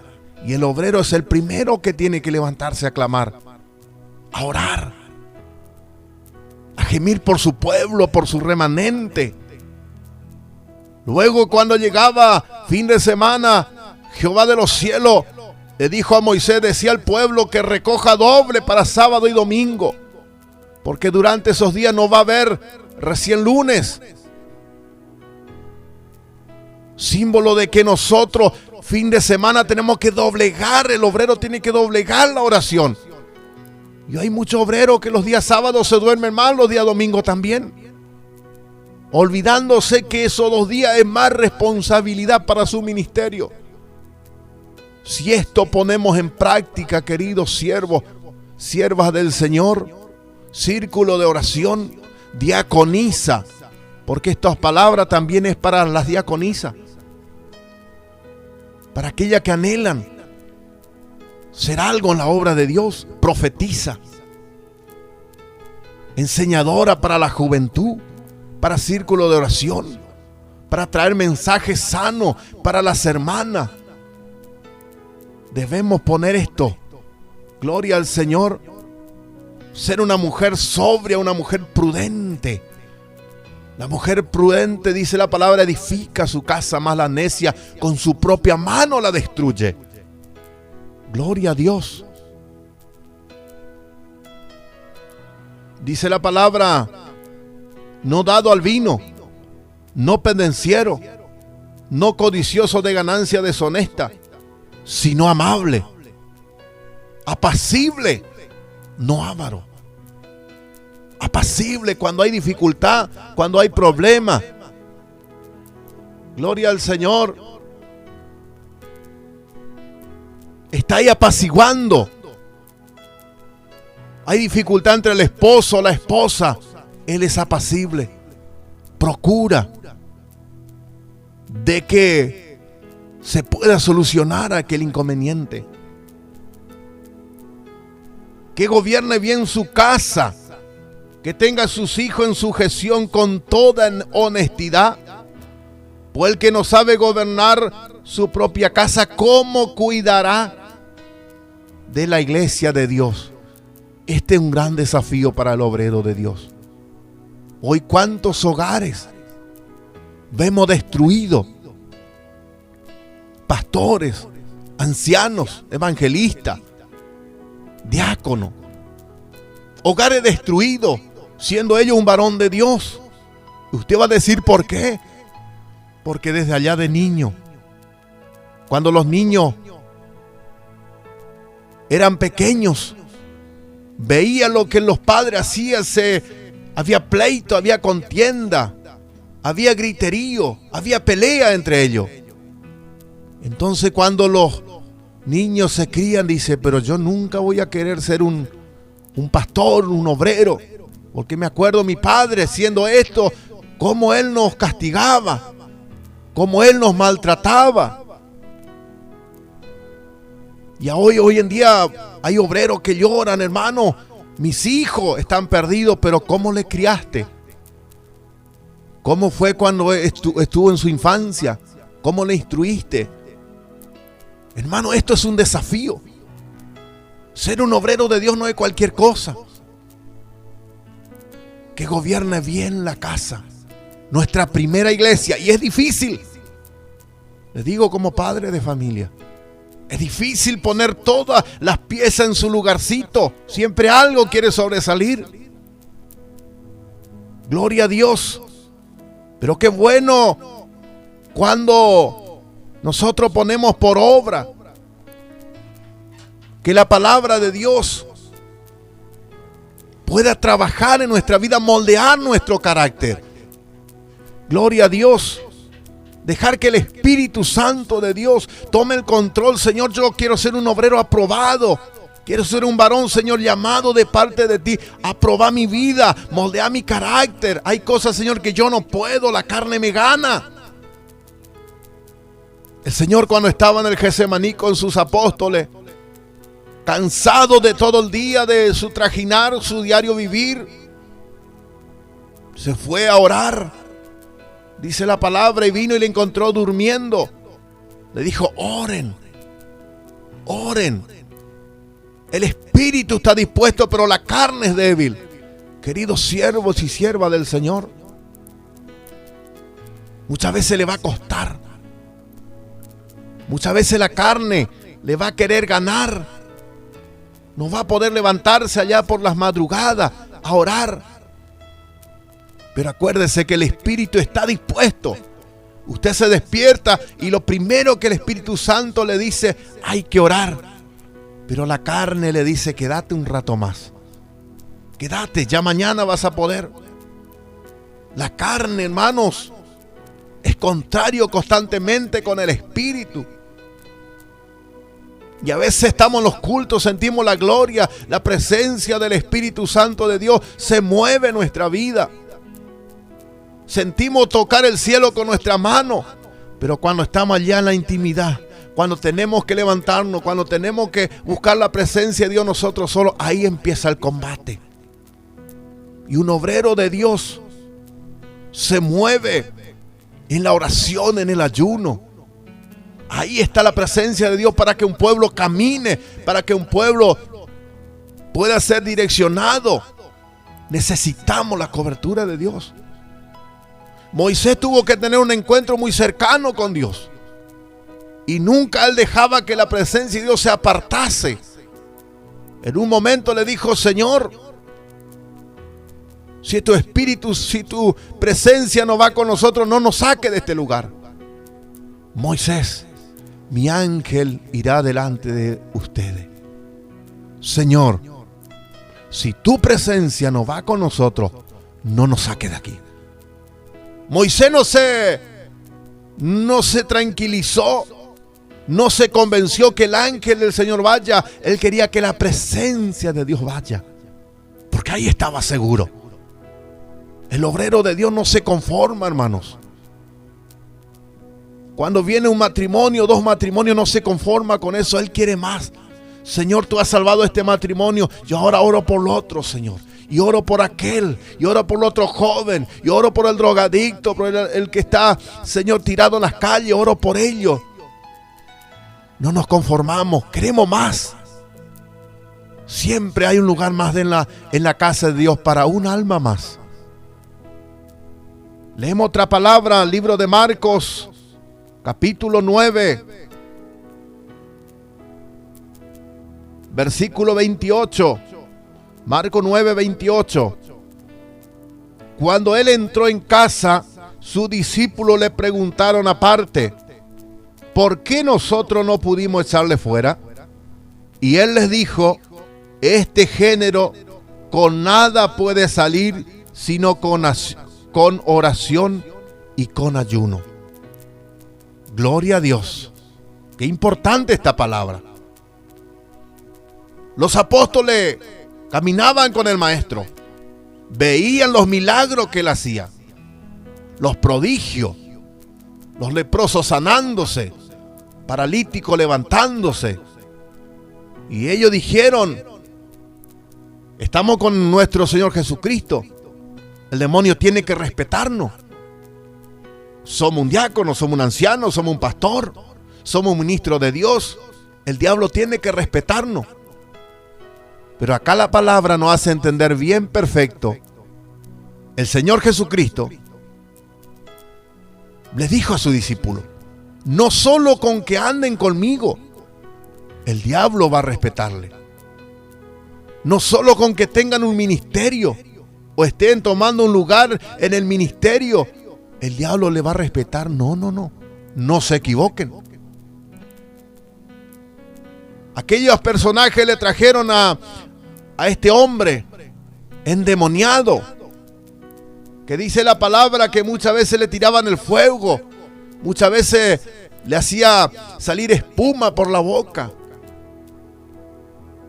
Y el obrero es el primero que tiene que levantarse a clamar, a orar, a gemir por su pueblo, por su remanente. Luego, cuando llegaba fin de semana, Jehová de los cielos le dijo a Moisés, decía al pueblo que recoja doble para sábado y domingo, porque durante esos días no va a haber recién lunes. Símbolo de que nosotros fin de semana tenemos que doblegar, el obrero tiene que doblegar la oración. Y hay muchos obreros que los días sábados se duermen mal, los días domingos también, olvidándose que esos 2 días es más responsabilidad para su ministerio. Si esto ponemos en práctica, queridos siervos, siervas del Señor, círculo de oración, diaconisa, porque estas palabras también es para las diaconisas, para aquellas que anhelan ser algo en la obra de Dios, profetiza, enseñadora para la juventud, para círculo de oración, para traer mensajes sanos para las hermanas. Debemos poner esto, gloria al Señor, ser una mujer sobria, una mujer prudente. La mujer prudente, dice la palabra, edifica su casa, más la necia con su propia mano la destruye. Gloria a Dios. Dice la palabra, no dado al vino, no pendenciero, no codicioso de ganancia deshonesta, sino amable, apacible, no avaro. Apacible cuando hay dificultad, cuando hay problema. Gloria al Señor. Está ahí apaciguando. Hay dificultad entre el esposo o la esposa. Él es apacible. Procura de que se pueda solucionar aquel inconveniente. Que gobierne bien su casa, que tenga a sus hijos en sujeción con toda honestidad. Pues el que no sabe gobernar su propia casa, ¿cómo cuidará de la iglesia de Dios? Este es un gran desafío para el obrero de Dios. Hoy, ¿cuántos hogares vemos destruidos? Pastores, ancianos, evangelistas, diáconos. Hogares destruidos, siendo ellos un varón de Dios. Usted va a decir, ¿por qué? Porque desde allá de niño, cuando los niños eran pequeños, veían lo que los padres hacían, había pleito, había contienda, había griterío, había pelea entre ellos. Entonces cuando los niños se crían, dice, pero yo nunca voy a querer ser un pastor, un obrero, porque me acuerdo mi padre siendo esto, cómo él nos castigaba, cómo él nos maltrataba. Y hoy en día hay obreros que lloran, hermano, mis hijos están perdidos, pero ¿cómo le criaste? ¿Cómo fue cuando estuvo en su infancia? ¿Cómo le instruiste? Hermano, esto es un desafío. Ser un obrero de Dios no es cualquier cosa. Que gobierne bien la casa, nuestra primera iglesia. Y es difícil. Les digo como padre de familia, es difícil poner todas las piezas en su lugarcito. Siempre algo quiere sobresalir. Gloria a Dios. Pero qué bueno cuando nosotros ponemos por obra que la palabra de Dios pueda trabajar en nuestra vida, moldear nuestro carácter. Gloria a Dios. Dejar que el Espíritu Santo de Dios tome el control. Señor, yo quiero ser un obrero aprobado. Quiero ser un varón, Señor, llamado de parte de ti. Aprobar mi vida, moldear mi carácter. Hay cosas, Señor, que yo no puedo. La carne me gana. El Señor, cuando estaba en el Getsemaní con sus apóstoles, cansado de todo el día, de su trajinar, su diario vivir, se fue a orar. Dice la palabra, y vino y le encontró durmiendo. Le dijo, oren, oren. El espíritu está dispuesto, pero la carne es débil. Queridos siervos y siervas del Señor, muchas veces le va a costar. Muchas veces la carne le va a querer ganar. No va a poder levantarse allá por las madrugadas a orar. Pero acuérdese que el Espíritu está dispuesto. Usted se despierta y lo primero que el Espíritu Santo le dice, hay que orar. Pero la carne le dice, quédate un rato más. Quédate, ya mañana vas a poder. La carne, hermanos, es contrario constantemente con el Espíritu. Y a veces estamos en los cultos, sentimos la gloria, la presencia del Espíritu Santo de Dios se mueve en nuestra vida. Sentimos tocar el cielo con nuestra mano, pero cuando estamos allá en la intimidad, cuando tenemos que levantarnos, cuando tenemos que buscar la presencia de Dios nosotros solos, ahí empieza el combate. Y un obrero de Dios se mueve en la oración, en el ayuno. Ahí está la presencia de Dios para que un pueblo camine, para que un pueblo pueda ser direccionado. Necesitamos la cobertura de Dios. Moisés tuvo que tener un encuentro muy cercano con Dios. Y nunca él dejaba que la presencia de Dios se apartase. En un momento le dijo, Señor, si tu espíritu, si tu presencia no va con nosotros, no nos saque de este lugar. Moisés, mi ángel irá delante de ustedes. Señor, si tu presencia no va con nosotros, no nos saque de aquí. Moisés no se tranquilizó, no se convenció que el ángel del Señor vaya. Él quería que la presencia de Dios vaya, porque ahí estaba seguro. El obrero de Dios no se conforma, hermanos. Cuando viene un matrimonio, 2 matrimonios, no se conforma con eso. Él quiere más. Señor, tú has salvado este matrimonio. Yo ahora oro por el otro, Señor. Y oro por aquel. Y oro por el otro joven. Y oro por el drogadicto, por el que está, Señor, tirado en las calles. Oro por ellos. No nos conformamos. Queremos más. Siempre hay un lugar más en la casa de Dios para un alma más. Leemos otra palabra, el libro de Marcos, capítulo 9, versículo 28. Marcos 9, 28. Cuando él entró en casa, sus discípulos le preguntaron aparte: ¿por qué nosotros no pudimos echarle fuera? Y él les dijo: este género con nada puede salir sino con oración y con ayuno. Gloria a Dios. Qué importante esta palabra. Los apóstoles caminaban con el maestro, veían los milagros que él hacía, los prodigios, los leprosos sanándose, paralíticos levantándose. Y ellos dijeron: estamos con nuestro Señor Jesucristo. El demonio tiene que respetarnos. Somos un diácono, somos un anciano, somos un pastor, somos un ministro de Dios. El diablo tiene que respetarnos. Pero acá la palabra nos hace entender bien perfecto. El Señor Jesucristo le dijo a sus discípulos: no solo con que anden conmigo, el diablo va a respetarle. No solo con que tengan un ministerio o estén tomando un lugar en el ministerio, el diablo le va a respetar. No, no, no. No se equivoquen. Aquellos personajes le trajeron a este hombre endemoniado, que dice la palabra que muchas veces le tiraban el fuego, muchas veces le hacía salir espuma por la boca,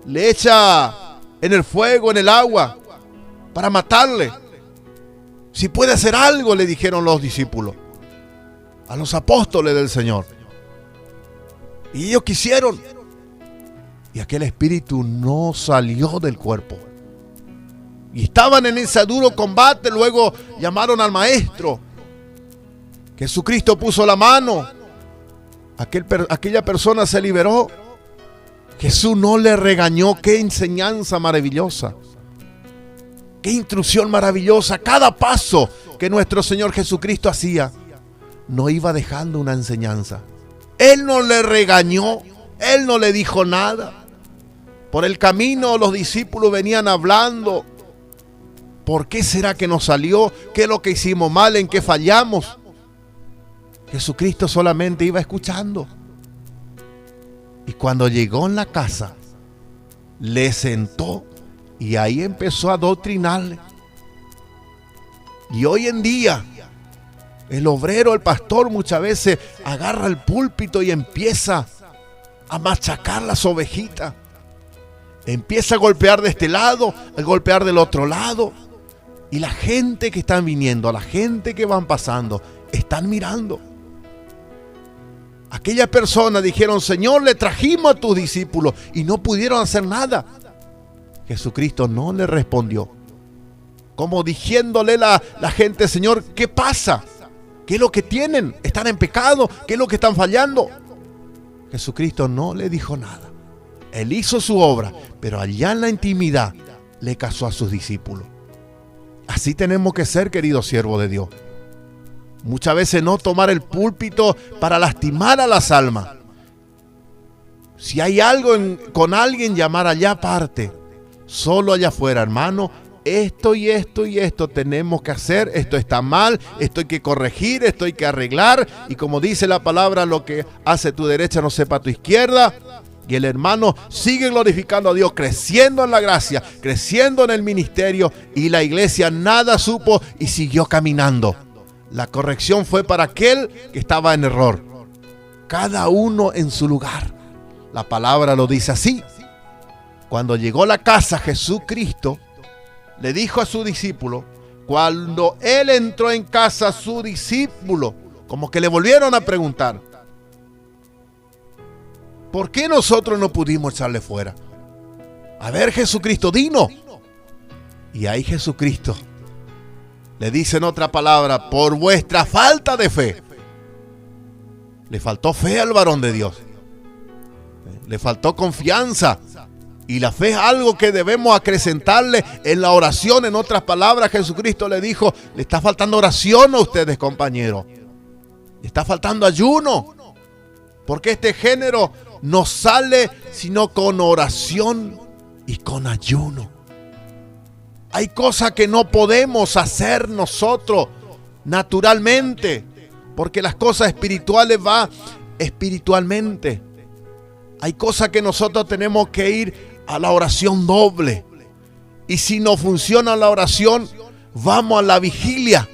le echa en el fuego, en el agua, para matarle. Si puede hacer algo, le dijeron los discípulos a los apóstoles del Señor. Y ellos quisieron. Y aquel espíritu no salió del cuerpo. Y estaban en ese duro combate. Luego llamaron al maestro. Jesucristo puso la mano. Aquella persona se liberó. Jesús no le regañó. Qué enseñanza maravillosa. Qué instrucción maravillosa. Cada paso que nuestro Señor Jesucristo hacía, no iba dejando una enseñanza. Él no le regañó. Él no le dijo nada. Por el camino los discípulos venían hablando. ¿Por qué será que nos salió? ¿Qué es lo que hicimos mal? ¿En qué fallamos? Jesucristo solamente iba escuchando. Y cuando llegó en la casa, le sentó y ahí empezó a adoctrinarle. Y hoy en día, el obrero, el pastor, muchas veces agarra el púlpito y empieza a machacar las ovejitas. Empieza a golpear de este lado, a golpear del otro lado. Y la gente que están viniendo, la gente que van pasando, están mirando. Aquellas personas dijeron: Señor, le trajimos a tus discípulos y no pudieron hacer nada. Jesucristo no le respondió. Como diciéndole la gente: Señor, ¿qué pasa? ¿Qué es lo que tienen? ¿Están en pecado? ¿Qué es lo que están fallando? Jesucristo no le dijo nada. Él hizo su obra, pero allá en la intimidad le casó a sus discípulos. Así tenemos que ser, queridos siervos de Dios. Muchas veces no tomar el púlpito para lastimar a las almas. Si hay algo con alguien, llamar allá aparte. Solo allá afuera, hermano, esto y esto y esto tenemos que hacer, esto está mal, esto hay que corregir, esto hay que arreglar. Y como dice la palabra, lo que hace tu derecha no sepa tu izquierda. Y el hermano sigue glorificando a Dios, creciendo en la gracia, creciendo en el ministerio. Y la iglesia nada supo y siguió caminando. La corrección fue para aquel que estaba en error. Cada uno en su lugar. La palabra lo dice así. Cuando llegó a la casa, Jesucristo le dijo a su discípulo, cuando él entró en casa, su discípulo Como que le volvieron a preguntar: ¿por qué nosotros no pudimos echarle fuera? A ver, Jesucristo, dinos. Y ahí Jesucristo le dice en otra palabra: por vuestra falta de fe. Le faltó fe al varón de Dios. Le faltó confianza. Y la fe es algo que debemos acrecentarle en la oración. En otras palabras, Jesucristo le dijo: le está faltando oración a ustedes, compañeros. Le está faltando ayuno. Porque este género no sale sino con oración y con ayuno. Hay cosas que no podemos hacer nosotros naturalmente, porque las cosas espirituales van espiritualmente. Hay cosas que nosotros tenemos que ir a la oración doble. Y si no funciona la oración, vamos a la vigilia.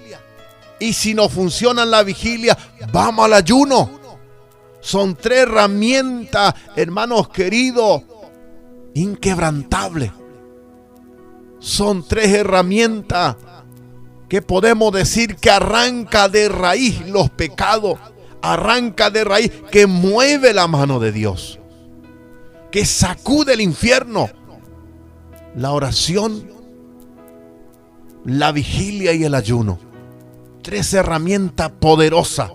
Y si no funciona la vigilia, vamos al ayuno. Son 3 herramientas, hermanos queridos, inquebrantables. Son 3 herramientas que podemos decir que arranca de raíz los pecados. Arranca de raíz, que mueve la mano de Dios, que sacude el infierno. La oración, la vigilia y el ayuno. 3 herramientas poderosas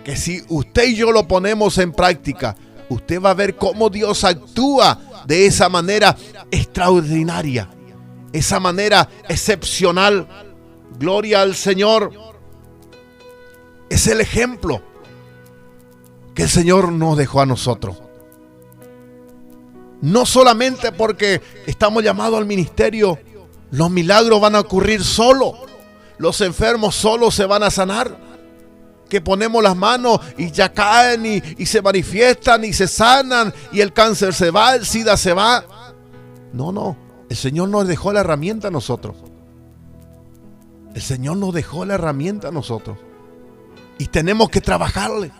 que si usted y yo lo ponemos en práctica, usted va a ver cómo Dios actúa de esa manera extraordinaria, esa manera excepcional. Gloria al Señor. Es el ejemplo que el Señor nos dejó a nosotros. No solamente porque estamos llamados al ministerio, los milagros van a ocurrir solo, los enfermos solo se van a sanar. Que ponemos las manos y ya caen y se manifiestan y se sanan y el cáncer se va, el SIDA se va. No, el Señor nos dejó la herramienta a nosotros. El Señor nos dejó la herramienta a nosotros. Y tenemos que trabajarle.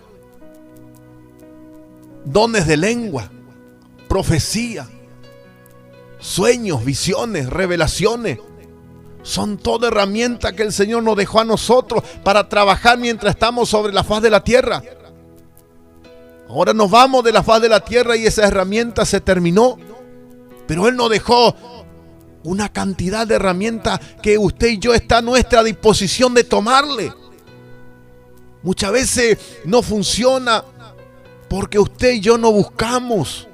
Dones de lengua, profecía, sueños, visiones, revelaciones. Son todas herramientas que el Señor nos dejó a nosotros para trabajar mientras estamos sobre la faz de la tierra. Ahora nos vamos de la faz de la tierra y esa herramienta se terminó. Pero Él nos dejó una cantidad de herramientas que usted y yo está a nuestra disposición de tomarle. Muchas veces no funciona porque usted y yo no buscamos.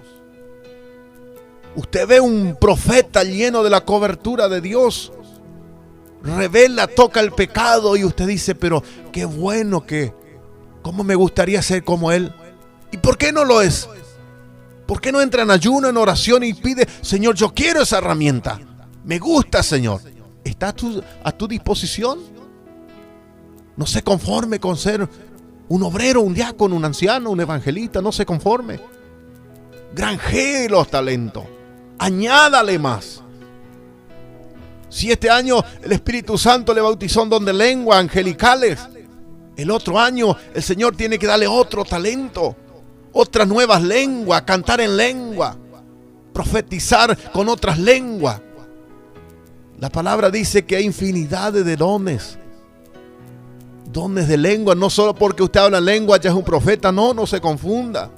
Usted ve un profeta lleno de la cobertura de Dios, revela, toca el pecado y usted dice: pero qué bueno que, cómo me gustaría ser como él. ¿Y por qué no lo es? ¿Por qué no entra en ayuno, en oración y pide: Señor, yo quiero esa herramienta, me gusta, Señor? ¿Está a tu disposición? No se conforme con ser un obrero, un diácono, un anciano, un evangelista. No se conforme. Granjee los talentos, añádale más. Si este año el Espíritu Santo le bautizó en don de lengua, angelicales, el otro año el Señor tiene que darle otro talento, otras nuevas lenguas, cantar en lengua, profetizar con otras lenguas. La palabra dice que hay infinidad de dones. Dones de lengua, no solo porque usted habla en lengua ya es un profeta, no se confunda.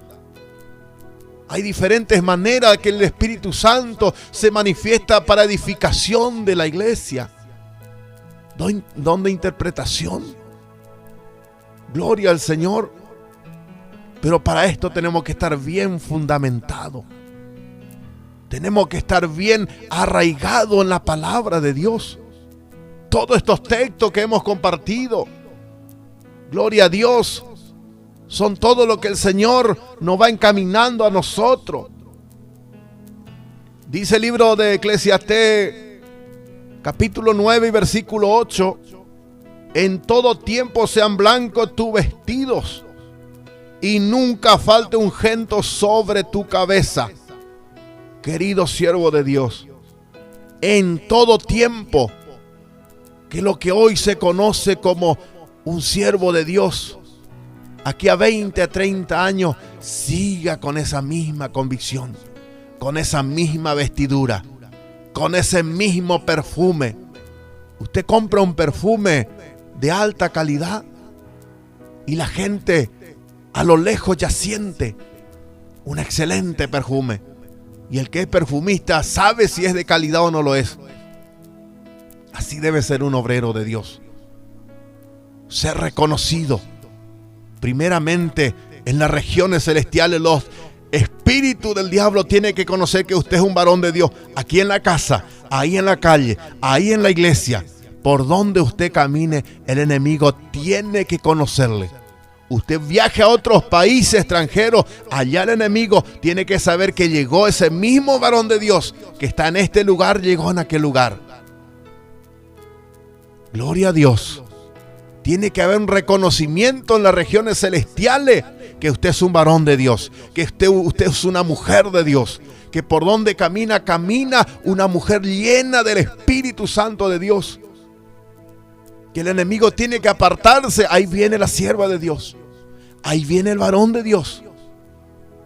Hay diferentes maneras que el Espíritu Santo se manifiesta para edificación de la iglesia. Don de interpretación. Gloria al Señor. Pero para esto tenemos que estar bien fundamentados. Tenemos que estar bien arraigados en la palabra de Dios. Todos estos textos que hemos compartido, gloria a Dios, son todo lo que el Señor nos va encaminando a nosotros. Dice el libro de Eclesiastés, capítulo 9 y versículo 8: en todo tiempo sean blancos tus vestidos y nunca falte ungüento sobre tu cabeza. Querido siervo de Dios, en todo tiempo, que lo que hoy se conoce como un siervo de Dios, aquí a 20, a 30 años, siga con esa misma convicción, con esa misma vestidura, con ese mismo perfume. Usted compra un perfume de alta calidad y la gente a lo lejos ya siente un excelente perfume. Y el que es perfumista sabe si es de calidad o no lo es. Así debe ser un obrero de Dios. Ser reconocido. Primeramente en las regiones celestiales, los espíritus del diablo tienen que conocer que usted es un varón de Dios. Aquí en la casa, ahí en la calle, ahí en la iglesia. Por donde usted camine, el enemigo tiene que conocerle. Usted viaje a otros países extranjeros, allá el enemigo tiene que saber que llegó ese mismo varón de Dios que está en este lugar, llegó en aquel lugar. Gloria a Dios. Tiene que haber un reconocimiento en las regiones celestiales que usted es un varón de Dios, que usted es una mujer de Dios, que por donde camina, camina una mujer llena del Espíritu Santo de Dios. Que el enemigo tiene que apartarse. Ahí viene la sierva de Dios. Ahí viene el varón de Dios.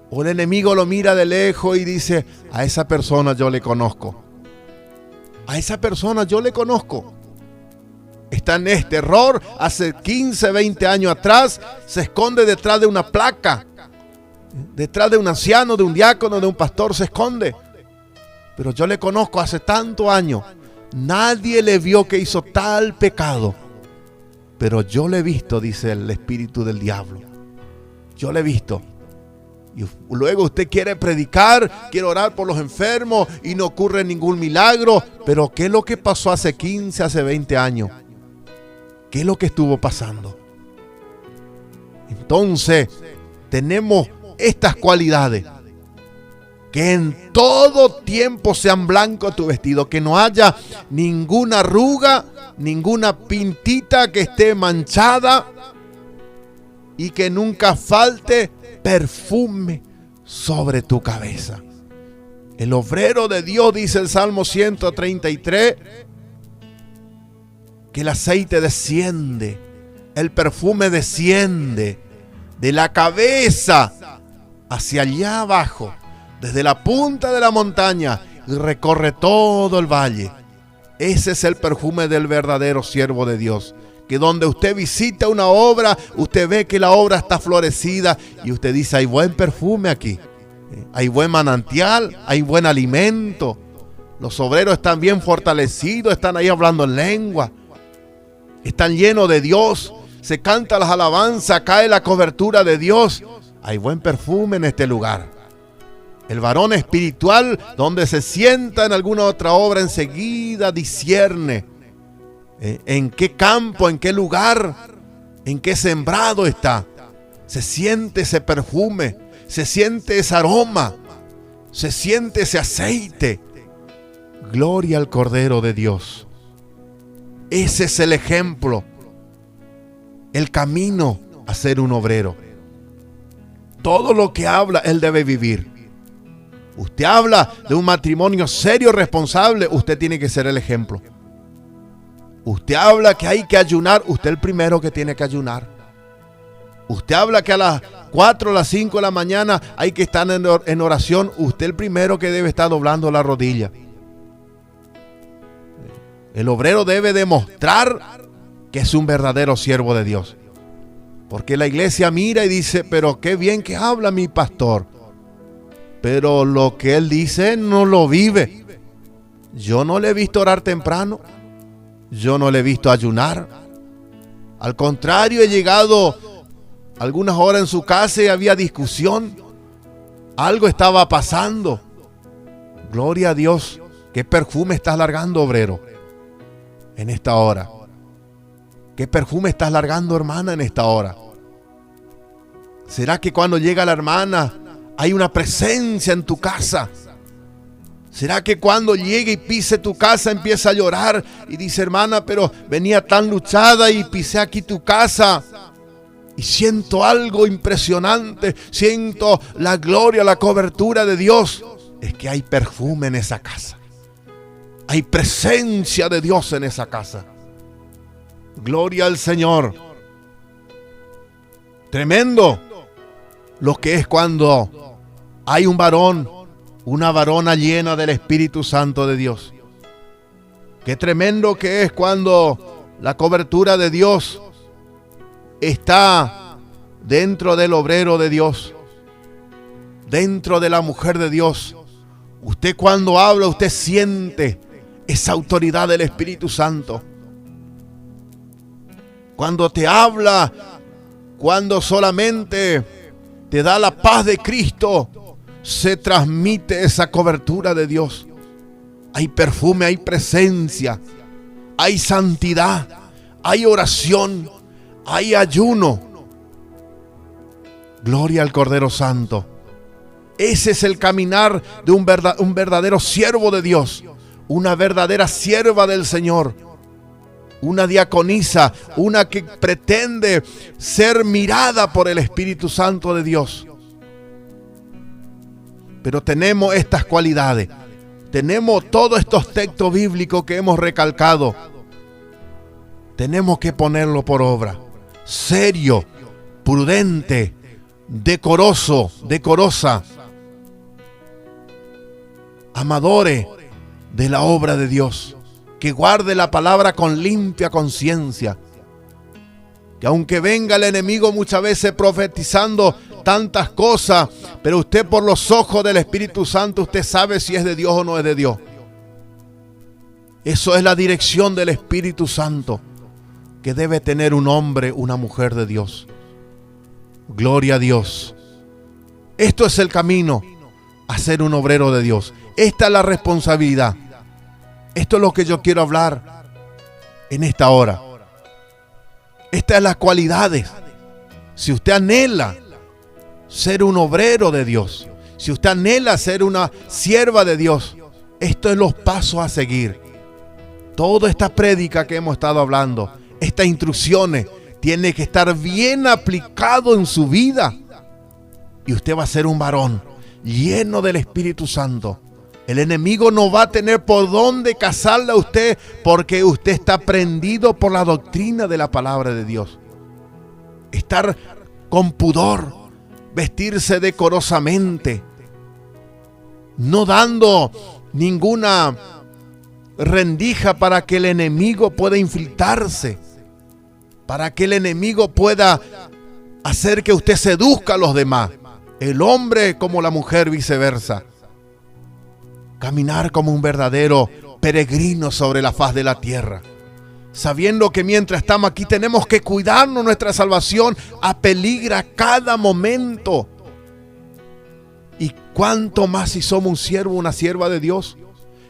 O el enemigo lo mira de lejos y dice: a esa persona yo le conozco. A esa persona yo le conozco. Está en este error. Hace 15, 20 años atrás se esconde detrás de una placa. Detrás de un anciano, de un diácono, de un pastor se esconde. Pero yo le conozco hace tantos años. Nadie le vio que hizo tal pecado. Pero yo le he visto, dice el espíritu del diablo. Yo le he visto. Y luego usted quiere predicar, quiere orar por los enfermos y no ocurre ningún milagro. Pero ¿qué es lo que pasó hace 15, hace 20 años? ¿Qué es lo que estuvo pasando? Entonces, tenemos estas cualidades. Que en todo tiempo sean blancos tu vestido, que no haya ninguna arruga, ninguna pintita que esté manchada, y que nunca falte perfume sobre tu cabeza. El obrero de Dios, dice el Salmo 133, que el aceite desciende, el perfume desciende de la cabeza hacia allá abajo, desde la punta de la montaña, y recorre todo el valle. Ese es el perfume del verdadero siervo de Dios. Que donde usted visita una obra, usted ve que la obra está florecida y usted dice: hay buen perfume aquí. Hay buen manantial, hay buen alimento. Los obreros están bien fortalecidos, están ahí hablando en lengua. Están llenos de Dios. Se canta las alabanzas, cae la cobertura de Dios. Hay buen perfume en este lugar. El varón espiritual, donde se sienta en alguna otra obra, enseguida discierne en qué campo, en qué lugar, en qué sembrado está. Se siente ese perfume, se siente ese aroma, se siente ese aceite. Gloria al Cordero de Dios. Ese es el ejemplo, el camino a ser un obrero. Todo lo que habla, él debe vivir. Usted habla de un matrimonio serio, responsable, usted tiene que ser el ejemplo. Usted habla que hay que ayunar, usted es el primero que tiene que ayunar. Usted habla que a las 4 o las 5 de la mañana hay que estar en oración, usted es el primero que debe estar doblando la rodilla. El obrero debe demostrar que es un verdadero siervo de Dios. Porque la iglesia mira y dice: pero qué bien que habla mi pastor. Pero lo que él dice no lo vive. Yo no le he visto orar temprano. Yo no le he visto ayunar. Al contrario, he llegado algunas horas en su casa y había discusión. Algo estaba pasando. Gloria a Dios. ¿Qué perfume estás largando, obrero, en esta hora? ¿Qué perfume estás largando, hermana, en esta hora? ¿Será que cuando llega la hermana hay una presencia en tu casa? ¿Será que cuando llegue y pise tu casa empieza a llorar y dice: hermana, pero venía tan luchada y pisé aquí tu casa y siento algo impresionante, siento la gloria, la cobertura de Dios? Es que hay perfume en esa casa. Hay presencia de Dios en esa casa. Gloria al Señor. Tremendo lo que es cuando hay un varón, una varona llena del Espíritu Santo de Dios. Qué tremendo que es cuando la cobertura de Dios está dentro del obrero de Dios, dentro de la mujer de Dios. Usted cuando habla, usted siente esa autoridad del Espíritu Santo. Cuando te habla, cuando solamente te da la paz de Cristo, se transmite esa cobertura de Dios. Hay perfume, hay presencia, hay santidad, hay oración, hay ayuno. Gloria al Cordero Santo. Ese es el caminar de un verdadero siervo de Dios, una verdadera sierva del Señor, una diaconisa, una que pretende ser mirada por el Espíritu Santo de Dios. Pero tenemos estas cualidades, tenemos todos estos textos bíblicos que hemos recalcado. Tenemos que ponerlo por obra. Serio, prudente, decoroso, decorosa, amadores de la obra de Dios, que guarde la palabra con limpia conciencia, que aunque venga el enemigo muchas veces profetizando tantas cosas, pero usted por los ojos del Espíritu Santo, usted sabe si es de Dios o no es de Dios. Eso es la dirección del Espíritu Santo que debe tener un hombre, una mujer de Dios. Gloria a Dios. Esto es el camino a ser un obrero de Dios. Esta es la responsabilidad. Esto es lo que yo quiero hablar en esta hora. Estas son las cualidades. Si usted anhela ser un obrero de Dios, si usted anhela ser una sierva de Dios, estos son los pasos a seguir. Toda esta prédica que hemos estado hablando, estas instrucciones, tiene que estar bien aplicado en su vida. Y usted va a ser un varón lleno del Espíritu Santo. El enemigo no va a tener por dónde cazarle a usted, porque usted está prendido por la doctrina de la palabra de Dios. Estar con pudor, vestirse decorosamente, no dando ninguna rendija para que el enemigo pueda infiltrarse, para que el enemigo pueda hacer que usted seduzca a los demás, el hombre como la mujer viceversa. Caminar como un verdadero peregrino sobre la faz de la tierra, sabiendo que mientras estamos aquí tenemos que cuidarnos. Nuestra salvación apeligra cada momento. Y cuánto más si somos un siervo, una sierva de Dios,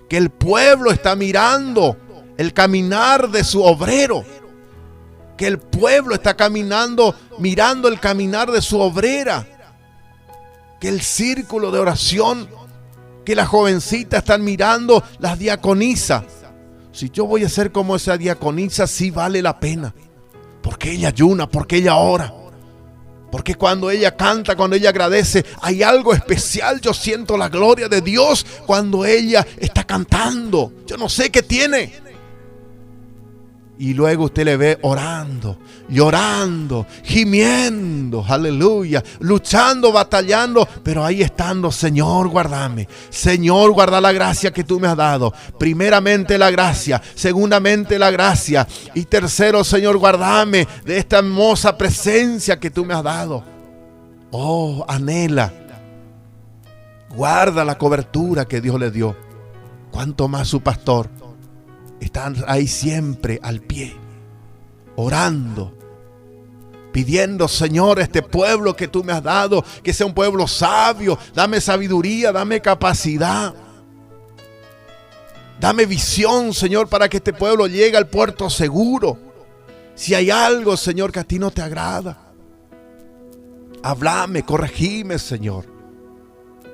que el pueblo está mirando el caminar de su obrero, que el pueblo está caminando, mirando el caminar de su obrera, que el círculo de oración, que las jovencitas están mirando, las diaconisas. Si yo voy a ser como esa diaconisa, sí vale la pena, porque ella ayuna, porque ella ora, porque cuando ella canta, cuando ella agradece, hay algo especial. Yo siento la gloria de Dios cuando ella está cantando. Yo no sé qué tiene. Y luego usted le ve orando, llorando, gimiendo, aleluya, luchando, batallando, pero ahí estando: Señor, guárdame. Señor, guarda la gracia que tú me has dado. Primeramente la gracia, segundamente la gracia, y tercero, Señor, guárdame de esta hermosa presencia que tú me has dado. Oh, anhela, guarda la cobertura que Dios le dio. Cuanto más su pastor. Están ahí siempre al pie, orando, pidiendo: Señor, este pueblo que tú me has dado, que sea un pueblo sabio, dame sabiduría, dame capacidad, dame visión, Señor, para que este pueblo llegue al puerto seguro. Si hay algo, Señor, que a ti no te agrada, háblame, corregime, Señor.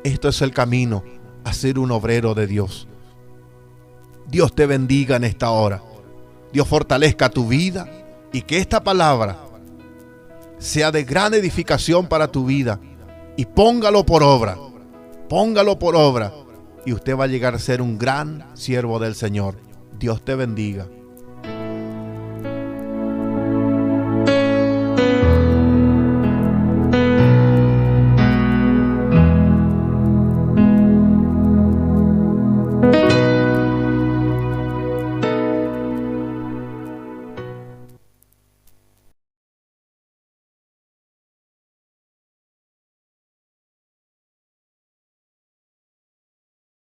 Esto es el camino a ser un obrero de Dios. Dios te bendiga en esta hora. Dios fortalezca tu vida y que esta palabra sea de gran edificación para tu vida. Y póngalo por obra. Póngalo por obra. Y usted va a llegar a ser un gran siervo del Señor. Dios te bendiga.